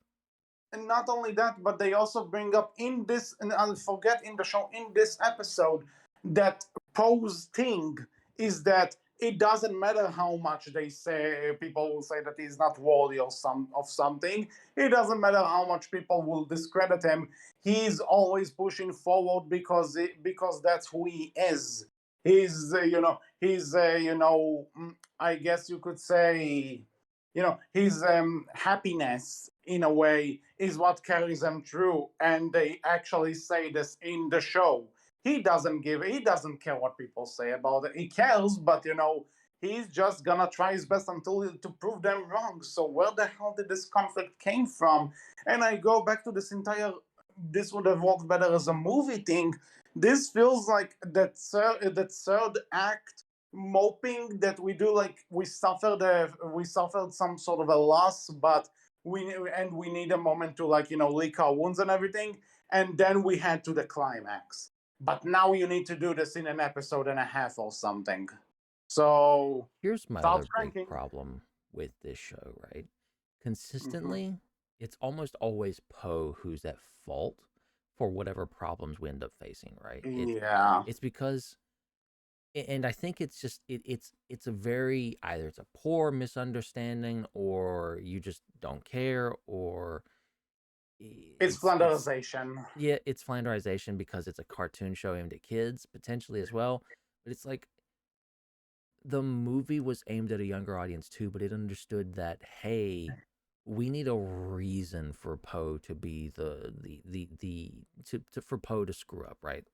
and not only that, but they also bring up in this, and I'll forget in the show in this episode that Poe's thing is that it doesn't matter how much they say people will say that he's not worthy of something. It doesn't matter how much people will discredit him. He's always pushing forward because that's who he is. I guess you could say his happiness in a way is what carries him through, and they actually say this in the show. He doesn't care what people say about it. He cares, but he's just gonna try his best until to prove them wrong. So where the hell did this conflict came from? And I go back to this entire, this would have worked better as a movie thing. This feels like that third act moping that we do, like we suffered some sort of a loss, but we need a moment to, like, lick our wounds and everything, and then we head to the climax. But now you need to do this in an episode and a half or something. So Here's my start other big ranking. problem with this show, right? Hmm. Consistently, it's almost always Poe who's at fault for whatever problems we end up facing, right? Yeah. It's because, and I think it's just it's a very, either it's a poor misunderstanding, or you just don't care, or It's it's flanderization. yeah, it's flanderization because it's a cartoon show aimed at kids potentially as well. But it's like, the movie was aimed at a younger audience too, but it understood that, hey, we need a reason for Poe to be to for Poe to screw up, right?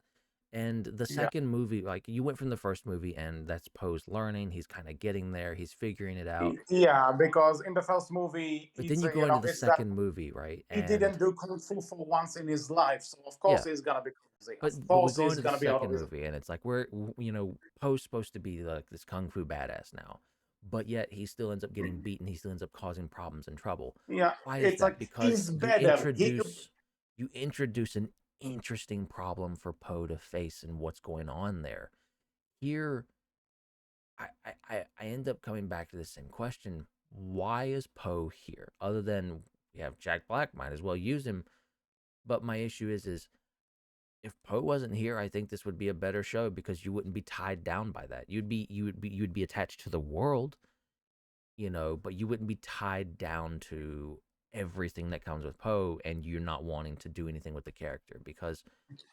And the Yeah. second movie, like, you went from the first movie, and that's Poe's learning. He's kind of getting there. He's figuring it out. Yeah, because in the first movie, But then it's you go into the it's that second movie, right? he And didn't do kung fu for once in his life, so of yeah, course he's gonna be crazy. Of but we course go he's into the gonna be out of second his. movie, and it's like, Poe's supposed to be like this kung fu badass now, but yet he still ends up getting beaten. He still ends up causing problems and trouble. Yeah, Why is it's that? like Because he's better. you introduce an interesting problem for Poe to face and what's going on there. Here, I end up coming back to the same question: why is Poe here? Other than we have Jack Black, might as well use him. But my issue is if Poe wasn't here, I think this would be a better show because you wouldn't be tied down by that. You'd be attached to the world, but you wouldn't be tied down to everything that comes with Poe, and you're not wanting to do anything with the character because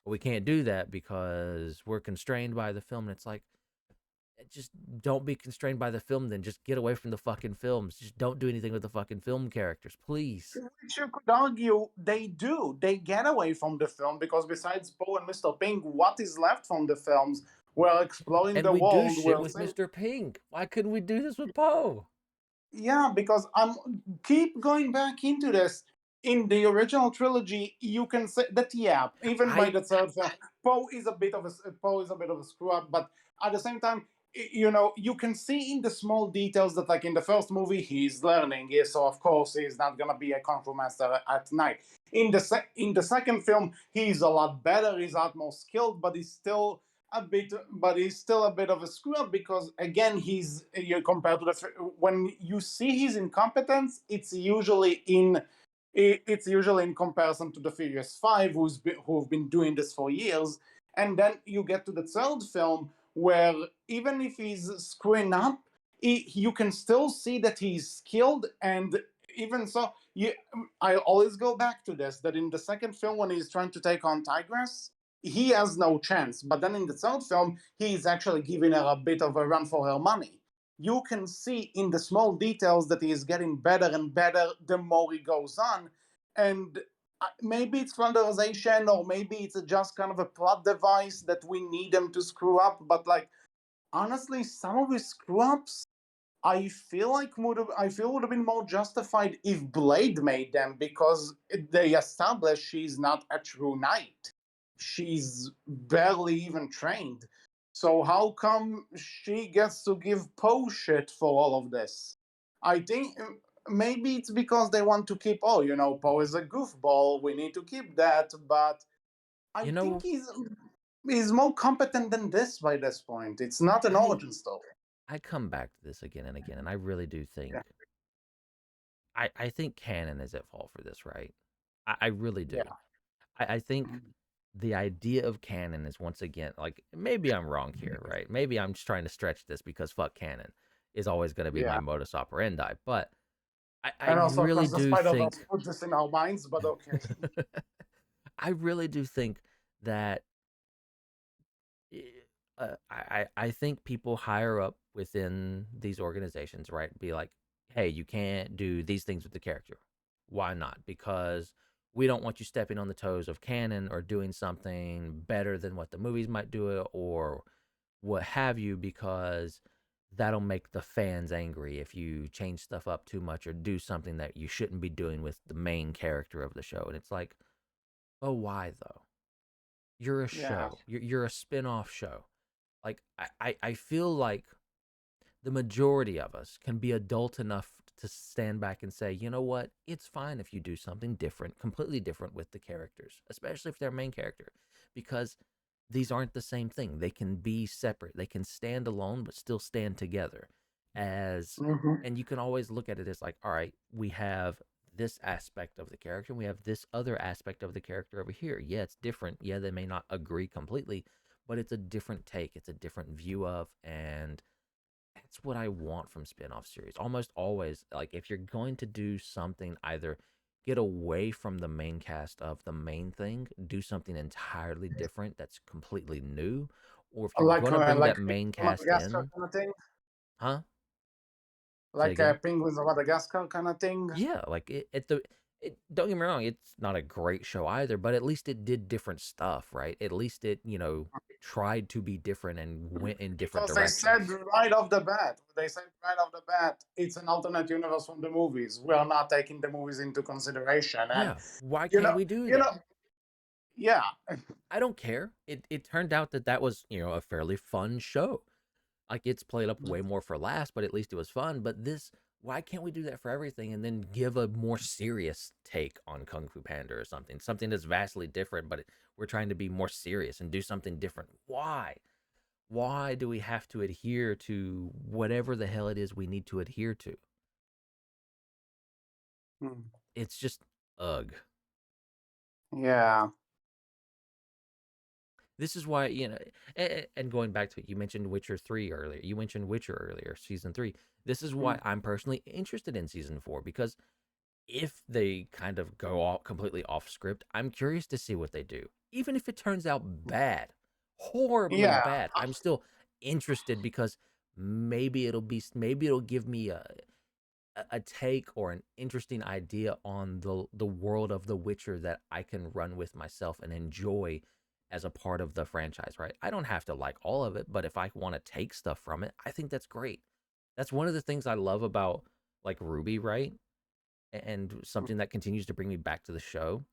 we can't do that because we're constrained by the film. And it's like, just don't be constrained by the film, then just get away from the fucking films. Just don't do anything with the fucking film characters, please. Which you could argue they do. They get away from the film because besides Poe and Mr. Pink, what is left from the films? We're exploring And the we do world. shit with Mr. Pink. Why couldn't we do this with Poe? Yeah, because I'm keep going back into this. In the original trilogy, you can say that, yeah, even by I the third film, Poe is a bit of a screw up, but at the same time, you can see in the small details that, like in the first movie, he's learning, yeah, so of course he's not gonna be a kung fu master at night. In the second film, he's a lot better, he's a lot more skilled, but he's still a bit of a screw up because again compared to when you see his incompetence, it's usually in comparison to the Furious Five, who've been doing this for years, and then you get to the third film where even if he's screwing up, you can still see that he's skilled, and even so, I always go back to this, that in the second film when he's trying to take on Tigress, he has no chance. But then in the third film, he's actually giving her a bit of a run for her money. You can see in the small details that he is getting better and better the more he goes on. And maybe it's flanderization, or maybe it's just kind of a plot device that we need him to screw up. But like, honestly, some of his screw ups, I feel would have been more justified if Blade made them, because they established she's not a true knight. She's barely even trained. So how come she gets to give Poe shit for all of this? I think maybe it's because they want to keep, oh, Poe is a goofball. We need to keep that. But I you think know he's more competent than this by this point. It's not an I origin story. I come back to this again and again, and I really do think Yeah. I think canon is at fault for this, right? I really do. Yeah. I think the idea of canon is, once again, like, maybe I'm wrong here, right? Maybe I'm just trying to stretch this because fuck canon is always going to be my Yeah. modus operandi. But I And also, really because the do Spider Verse think, put this in our minds, but okay. I really do think that I think people higher up within these organizations, right, be like, hey, you can't do these things with the character. Why not? Because we don't want you stepping on the toes of canon or doing something better than what the movies might do it or what have you, because that'll make the fans angry if you change stuff up too much or do something that you shouldn't be doing with the main character of the show. And it's like, oh, why though? You're a Yeah. show. You're a spin-off show. Like I feel like the majority of us can be adult enough to stand back and say, you know what, it's fine if you do something different, completely different with the characters, especially if they're main character, because these aren't the same thing. They can be separate. They can stand alone, but still stand together. As Hmm. and you can always look at it as like, all right, we have this aspect of the character, and we have this other aspect of the character over here. Yeah, it's different. Yeah, they may not agree completely, but it's a different take. It's a different view of, and that's what I want from spin-off series. Almost always, like if you're going to do something, either get away from the main cast of the main thing, do something entirely different that's completely new, or if you're gonna bring Like that main cast Madagascar in, kind of thing, huh? Say like again? Penguins of Madagascar kind of thing. Yeah, like it, don't get me wrong, it's not a great show either, but at least it did different stuff, right? At least it, tried to be different and went in different Because they said directions. right off the bat, it's an alternate universe from the movies. We are not taking the movies into consideration, and Yeah, why you can't know, we do you know, that? yeah. I don't care. It turned out that that was, a fairly fun show. Like it's played up way more for last, but at least it was fun. But this, why can't we do that for everything and then give a more serious take on Kung Fu Panda or something? Something that's vastly different, but we're trying to be more serious and do something different. Why? Why do we have to adhere to whatever the hell it is we need to adhere to? Hmm. It's just ugh. Yeah. This is why, and going back to it, you mentioned Witcher 3 earlier. You mentioned Witcher earlier, season 3. This is Hmm. why I'm personally interested in season 4, because if they kind of go all completely off script, I'm curious to see what they do. Even if it turns out bad, horribly Yeah. bad, I'm still interested because maybe it'll give me a take or an interesting idea on the world of The Witcher that I can run with myself and enjoy as a part of the franchise, right? I don't have to like all of it, but if I want to take stuff from it, I think that's great. That's one of the things I love about like Ruby, right? And something that continues to bring me back to the show.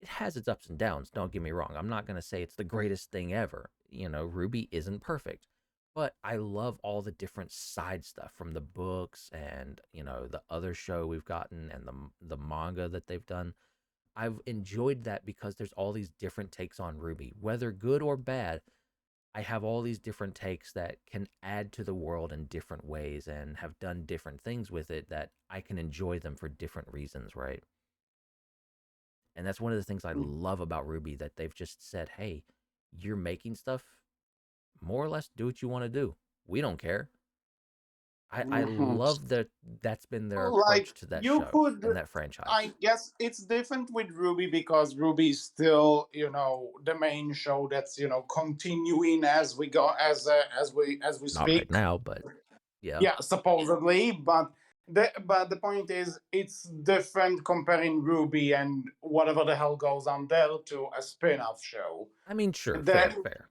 It has its ups and downs, don't get me wrong. I'm not going to say it's the greatest thing ever. Ruby isn't perfect. But I love all the different side stuff from the books and, the other show we've gotten and the manga that they've done. I've enjoyed that because there's all these different takes on Ruby. Whether good or bad, I have all these different takes that can add to the world in different ways and have done different things with it that I can enjoy them for different reasons, right? And that's one of the things I love about Ruby, that they've just said, hey, you're making stuff, more or less do what you want to do. We don't care. I Mhm. love that that's been their Like approach to that you show could, and that franchise. I guess it's different with Ruby because Ruby is still, the main show that's continuing as we go, as we Not right speak. now, but yeah. Yeah, supposedly, but the point is, it's different comparing Ruby and whatever the hell goes on there to a spin-off show. I mean, sure, That fair, fair.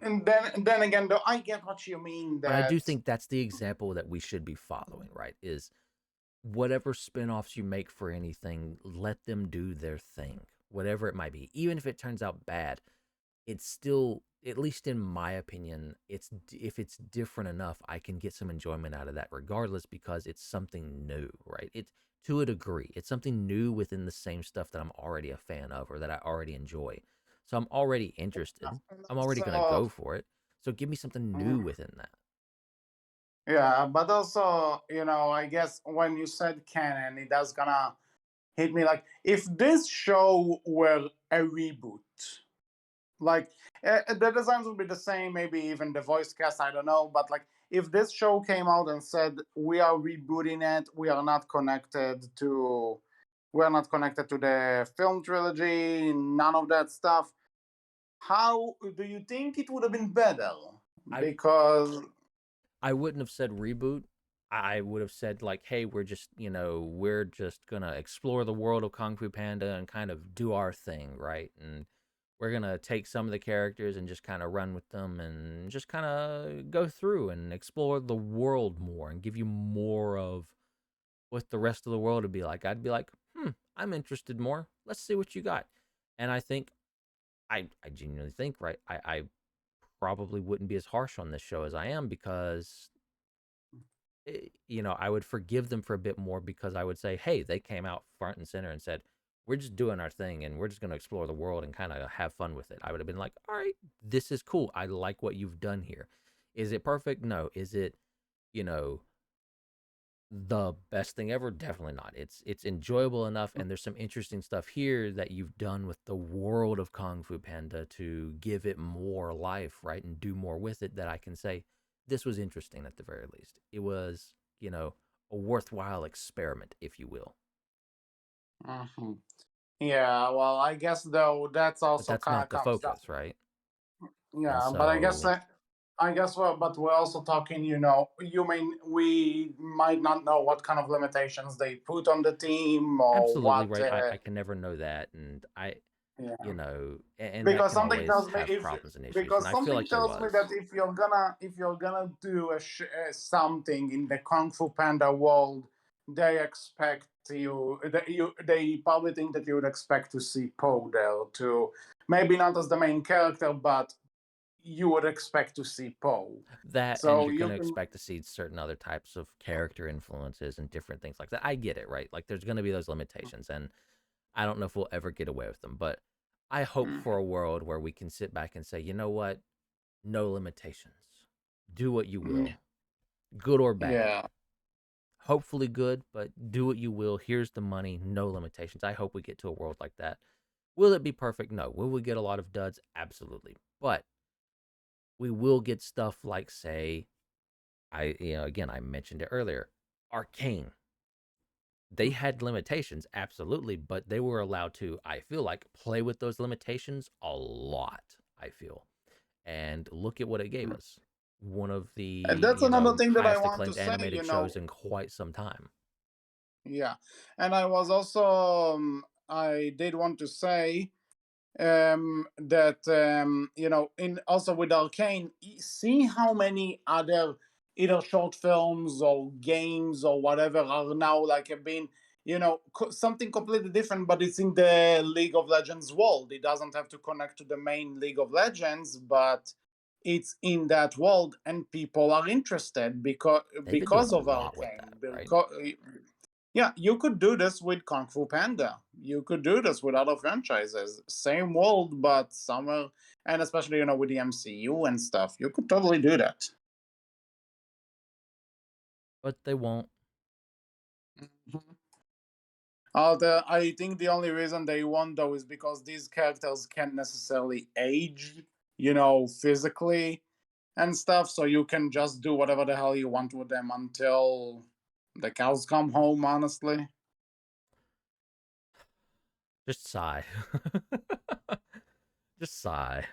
and then again, though, I get what you mean. But I do That think that's the example that we should be following, right? Is whatever spin-offs you make for anything, let them do their thing, whatever it might be. Even if it turns out bad, it's still, at least in my opinion, it's if it's different enough, I can get some enjoyment out of that regardless, because it's something new, right? It's, to a degree, it's something new within the same stuff that I'm already a fan of or that I already enjoy. So I'm already interested. I'm already going to also, go for it. So give me something new within that. yeah, but also, I guess when you said canon, it does gonna hit me like if this show were a reboot, like the designs would be the same, maybe even the voice cast, I don't know, but like if this show came out and said we are rebooting it, we are not connected to the film trilogy, none of that stuff, how do you think it would have been better? I Because I wouldn't have said reboot. I would have said like, hey, we're just gonna explore the world of Kung Fu Panda and kind of do our thing, right? And we're gonna take some of the characters and just kind of run with them and just kind of go through and explore the world more and give you more of what the rest of the world would be like. I'd be like, I'm interested more. Let's see what you got. And I think I genuinely think, right, I probably wouldn't be as harsh on this show as I am because I would forgive them for a bit more because I would say, hey, they came out front and center and said, we're just doing our thing and we're just going to explore the world and kind of have fun with it. I would have been like, all right, this is cool. I like what you've done here. Is it perfect? No. Is it, you know, the best thing ever? Definitely not. It's enjoyable enough, and there's some interesting stuff here that you've done with the world of Kung Fu Panda to give it more life, right, and do more with it that I can say this was interesting at the very least. It was, a worthwhile experiment, if you will. Hmm. Yeah, well, I guess though that's But also that's kind of not the comes down. focus, right? And Yeah, but so I guess but we're also talking. You mean we might not know what kind of limitations they put on the team or absolutely what. right. I can never know that, and Yeah, and that because can something always tells me have if problems and issues, and because I feel something like there tells me that was. if you're gonna do something in the Kung Fu Panda world, they expect they probably think that you would expect to see Poe there too. Maybe not as the main character, but you would expect to see Poe. That, and So you're going you to can. expect to see certain other types of character influences and different things like that. I get it, right? Like there's going to be those limitations, and I don't know if we'll ever get away with them, but I hope for Mhm. a world where we can sit back and say, you know what? No limitations. Do what you will, good or bad. Yeah. Hopefully good, but do what you will. Here's the money, no limitations. I hope we get to a world like that. Will it be perfect? No. Will we get a lot of duds? Absolutely. But we will get stuff like, say, again, I mentioned it earlier. Arcane. They had limitations, absolutely, but they were allowed to, I feel like, play with those limitations a lot, I feel. And look at what it gave us. One of the, And that's another thing that I highest want to acclaimed say. animated shows in quite some time. Yeah, and I was also I did want to say that in also with Arcane, see how many other either short films or games or whatever are now like have been something completely different, but it's in the League of Legends world. It doesn't have to connect to the main League of Legends, but it's in that world, and people are interested because They've been doing a of lot with that, Arcane. right? Yeah, you could do this with Kung Fu Panda. You could do this with other franchises. Same world, but somewhere, and especially with the MCU and stuff, you could totally do that. But they won't. Mhm. I think the only reason they won't though is because these characters can't necessarily age, physically and stuff. So you can just do whatever the hell you want with them until the cows come home. Honestly, Just sigh. Just sigh.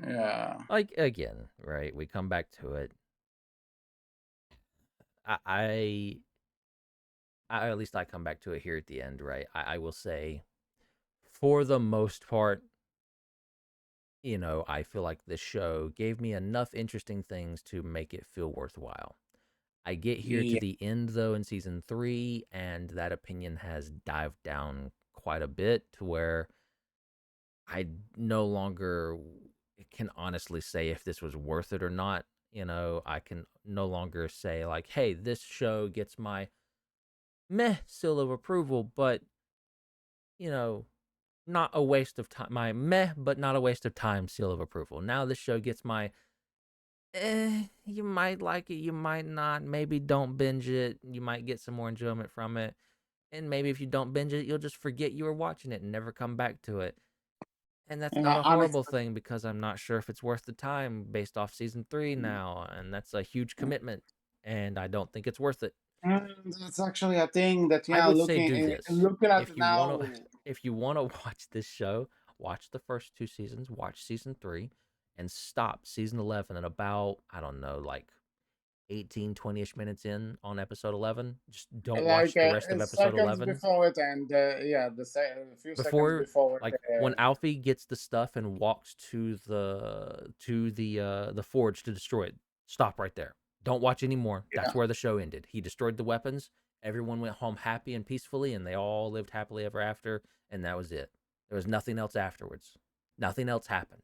yeah. Like, again, right? We come back to it. I, I, at least I come back to it here at the end, right? I will say, for the most part, I feel like the show gave me enough interesting things to make it feel worthwhile. I get here to Yeah. the end, though, in season 3, and that opinion has dived down quite a bit to where I no longer can honestly say if this was worth it or not. I can no longer say, like, hey, this show gets my meh seal of approval, but, you know, not a waste of time. My meh, but not a waste of time seal of approval. Now this show gets my you might like it, you might not. Maybe don't binge it. You might get some more enjoyment from it. And maybe if you don't binge it, you'll just forget you were watching it and never come back to it. And that's not Yeah, a horrible honestly. thing because I'm not sure if it's worth the time based off season 3 now. And that's a huge commitment. And I don't think it's worth it. That's actually a thing that, I yeah, would say do this. looking at If it you want to now. if you want to watch this show, watch the first 2 seasons, watch season 3 and stop season 11 at about, I don't know, like 18, 20ish minutes in on episode 11. Just don't watch Like the rest of episode seconds 11 before it, and yeah, a few seconds before, before it. like, when Alfie gets the stuff and walks to the forge to destroy it. Stop right there. Don't watch anymore. Yeah. That's where the show ended. He destroyed the weapons. Everyone went home happy and peacefully, and they all lived happily ever after. And that was it. There was nothing else afterwards. Nothing else happened.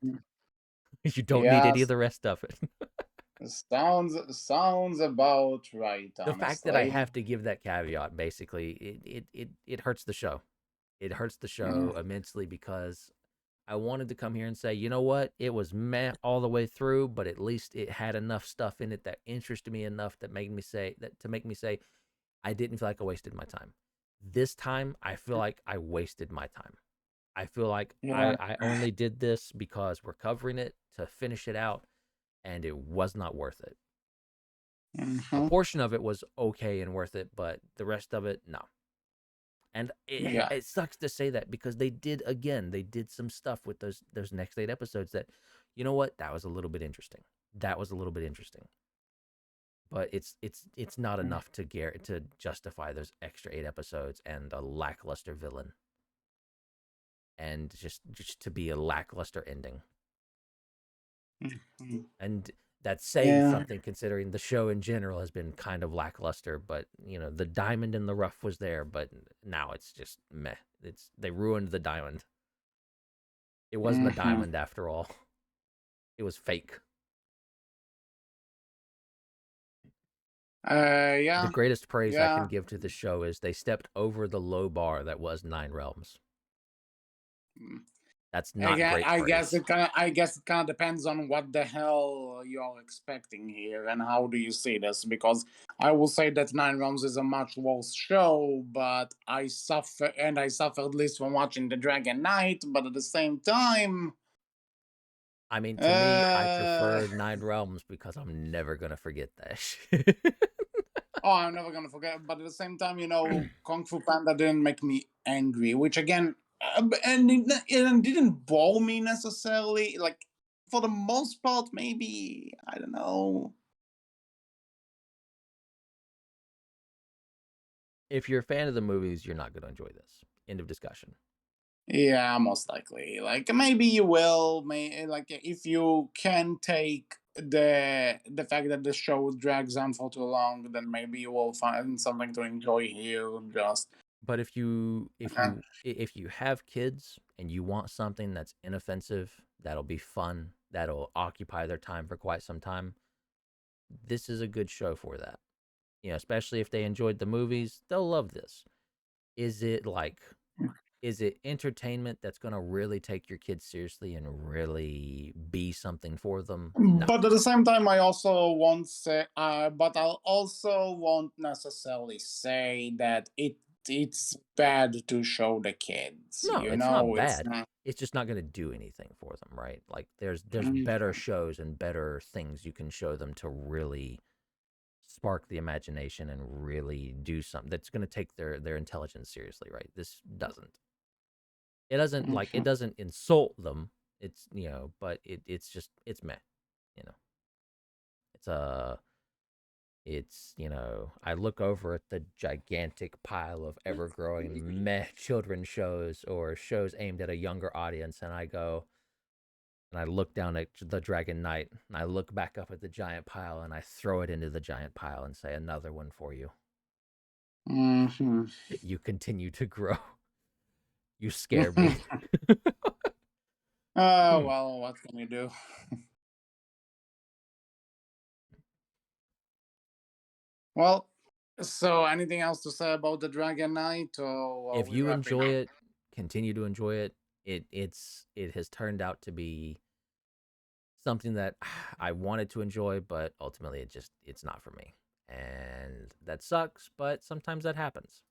You don't need any of Yes, the rest of it. sounds about right, The fact that I honestly. have to give that caveat, basically, it hurts the show. It hurts the Mm, show immensely because I wanted to come here and say, you know what, it was meh all the way through, but at least it had enough stuff in it that interested me enough that made me say that to make me say I didn't feel like I wasted my time. This time, I feel like I wasted my time. I feel like yeah. I only did this because we're covering it to finish it out, and it was not worth it. A Hmm. portion of it was okay and worth it, but the rest of it, no. And Yeah. it sucks to say that because they did some stuff with those next 8 episodes that, you know what, that was a little bit interesting. That was a little bit interesting, but it's not enough to justify those extra 8 episodes and a lackluster villain and just to be a lackluster ending. Mhm. And that's saying Yeah. something considering the show in general has been kind of lackluster, but the diamond in the rough was there, but now it's just meh. They ruined the diamond. It wasn't a Hmm. diamond after all. It was fake. The Yeah. greatest praise I can Yeah. give to the show is they stepped over the low bar that was Nine Realms. Mm. That's not great praise. I guess it kind of depends on what the hell you're expecting here and how do you see this. Because I will say that Nine Realms is a much worse show, but I suffered least from watching the Dragon Knight. But at the same time, I mean, to me, I uh, prefer Nine Realms because I'm never gonna forget that shit. oh, I'm never gonna forget. But at the same time, Kung Fu Panda didn't make me angry, which again, it didn't bore me necessarily. Like for the most part, maybe I don't know. If you're a fan of the movies, you're not gonna enjoy this. End of discussion. Yeah, most likely. Like maybe you will. May like if you can take the fact that the show drags on for too long, then maybe you will find something to enjoy here. Just But if you if uh, you if you have kids and you want something that's inoffensive, that'll be fun, that'll occupy their time for quite some time, this is a good show for that. Especially if they enjoyed the movies, they'll love this. Is it like is it entertainment that's going to really take your kids seriously and really be something for them? No. but at the same time, I also won't say. But I'll also won't necessarily say that it's bad to show the kids. No, it's not It's bad. not. It's just not going to do anything for them, right? Like there's Mm, better shows and better things you can show them to really spark the imagination and really do something that's going to take their intelligence seriously, right? This doesn't. It mhm. doesn't insult them. But it's meh, you know. It's I look over at the gigantic pile of ever growing meh children's shows or shows aimed at a younger audience, and I go and I look down at the Dragon Knight, and I look back up at the giant pile, and I throw it into the giant pile and say, another one for you. Mhm. You continue to grow. You scare me. Hmm. Well, what can you do? Well, so anything else to say about the Dragon Knight, or are If we you wrapping enjoy up? it, continue to enjoy it. It has turned out to be something that I wanted to enjoy, but ultimately it's not for me. And that sucks, but sometimes that happens.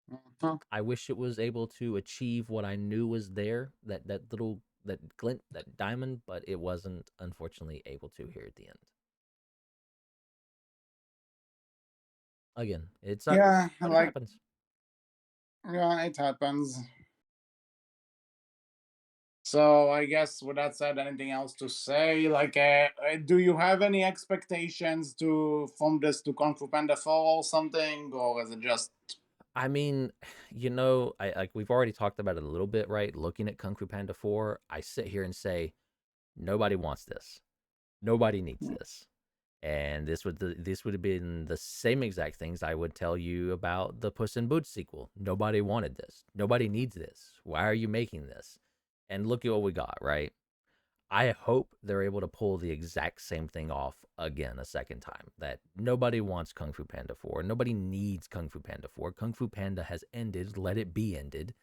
Mhm. I wish it was able to achieve what I knew was there, that little that glint, that diamond, but it wasn't unfortunately able to here at the end. Again, it Yeah, sucks, but it like happens. yeah, it happens. So I guess with that said, anything else to say? Like, do you have any expectations to from this to Kung Fu Panda 4 or something, or is it just? I mean, I like we've already talked about it a little bit, right? Looking at Kung Fu Panda 4, I sit here and say nobody wants this. Nobody needs this. And this would have been the same exact things I would tell you about the Puss in Boots sequel. Nobody wanted this. Nobody needs this. Why are you making this? And look at what we got, right? I hope they're able to pull the exact same thing off again a second time. That nobody wants Kung Fu Panda 4. Nobody needs Kung Fu Panda 4. Kung Fu Panda has ended. Let it be ended.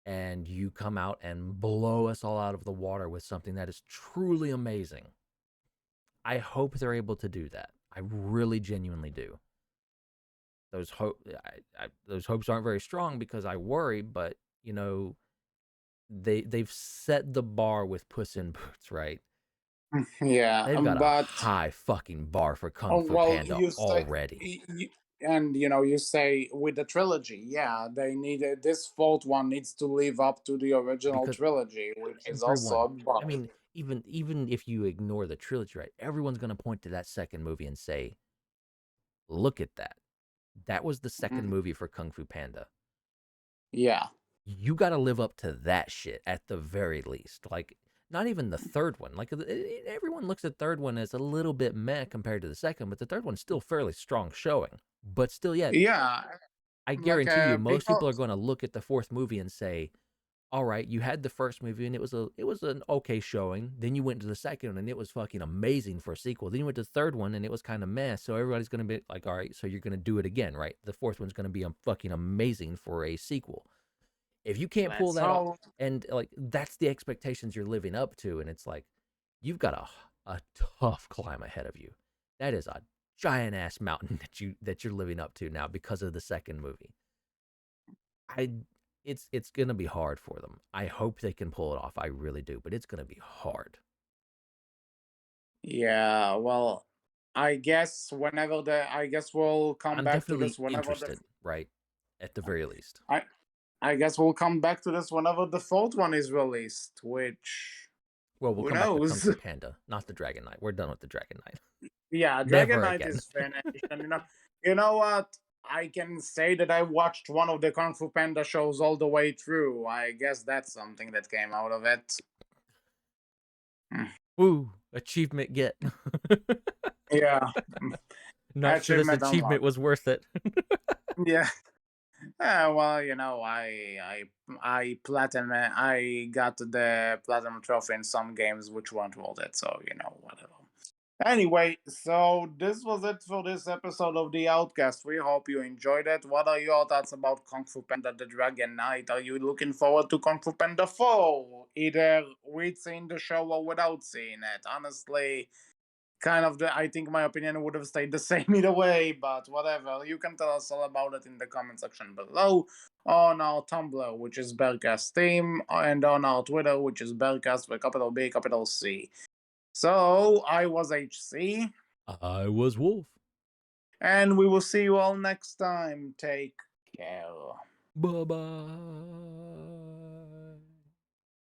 And you come out and blow us all out of the water with something that is truly amazing. I hope they're able to do that. I really genuinely do. Those hopes aren't very strong because I worry, but they've set the bar with Puss in Boots, right? Yeah, They've got a but high fucking bar for Kung oh Fu well, Panda you say, already. and you say with the trilogy, yeah, they needed this fourth one needs to live up to the original Because trilogy, which is also everyone, a I buff. mean, even if you ignore the trilogy, right? Everyone's gonna point to that second movie and say, "Look at that. That was the second Mhm. movie for Kung Fu Panda. Yeah, You got to live up to that shit at the very least." Like, not even the third one. Like, everyone looks at third one as a little bit meh compared to the second, but the third one's still fairly strong showing. But still, yet, yeah, I like guarantee you, most people. people are going to look at the fourth movie and say, "All right, you had the first movie and it was an okay showing. Then you went to the second one and it was fucking amazing for a sequel. Then you went to the third one and it was kind of meh. So everybody's gonna be like, all right, so you're gonna do it again, right? The fourth one's gonna be fucking amazing for a sequel. If you can't pull Let's that off, hope. and like that's the expectations you're living up to, and it's like you've got a tough climb ahead of you. That is a giant ass mountain that you're living up to now because of the second movie. I it's gonna be hard for them. I hope they can pull it off. I really do, but it's gonna be hard. Yeah, well, I guess we'll come I'm back to this definitely whenever the interested, right? At the very least. I I guess we'll come back to this whenever the fourth one is released, which Well, we'll who come back to Kung knows? Fu Panda, not the Dragon Knight. We're done with the Dragon Knight. Yeah, Dragon Never Knight again. is finished, and you know what? I can say that I watched one of the Kung Fu Panda shows all the way through. I guess that's something that came out of it. Hmm. Woo! Achievement get. Yeah, Not sure this achievement achievement unlocked. was worth it. Yeah. Well, I platinum. I got the platinum trophy in some games which weren't worth it. So whatever. Anyway, so this was it for this episode of the Outcast. We hope you enjoyed it. What are your thoughts about Kung Fu Panda: The Dragon Knight? Are you looking forward to Kung Fu Panda 4? Either with seeing the show or without seeing it. Honestly, kind of I think my opinion would have stayed the same either way, but whatever. You can tell us all about it in the comment section below, on our Tumblr, which is Berkcast Team, and on our Twitter, which is Berkcast with capital B, capital C. So I was HC, I was Wolf. and we will see you all next time. Take care. Bye bye.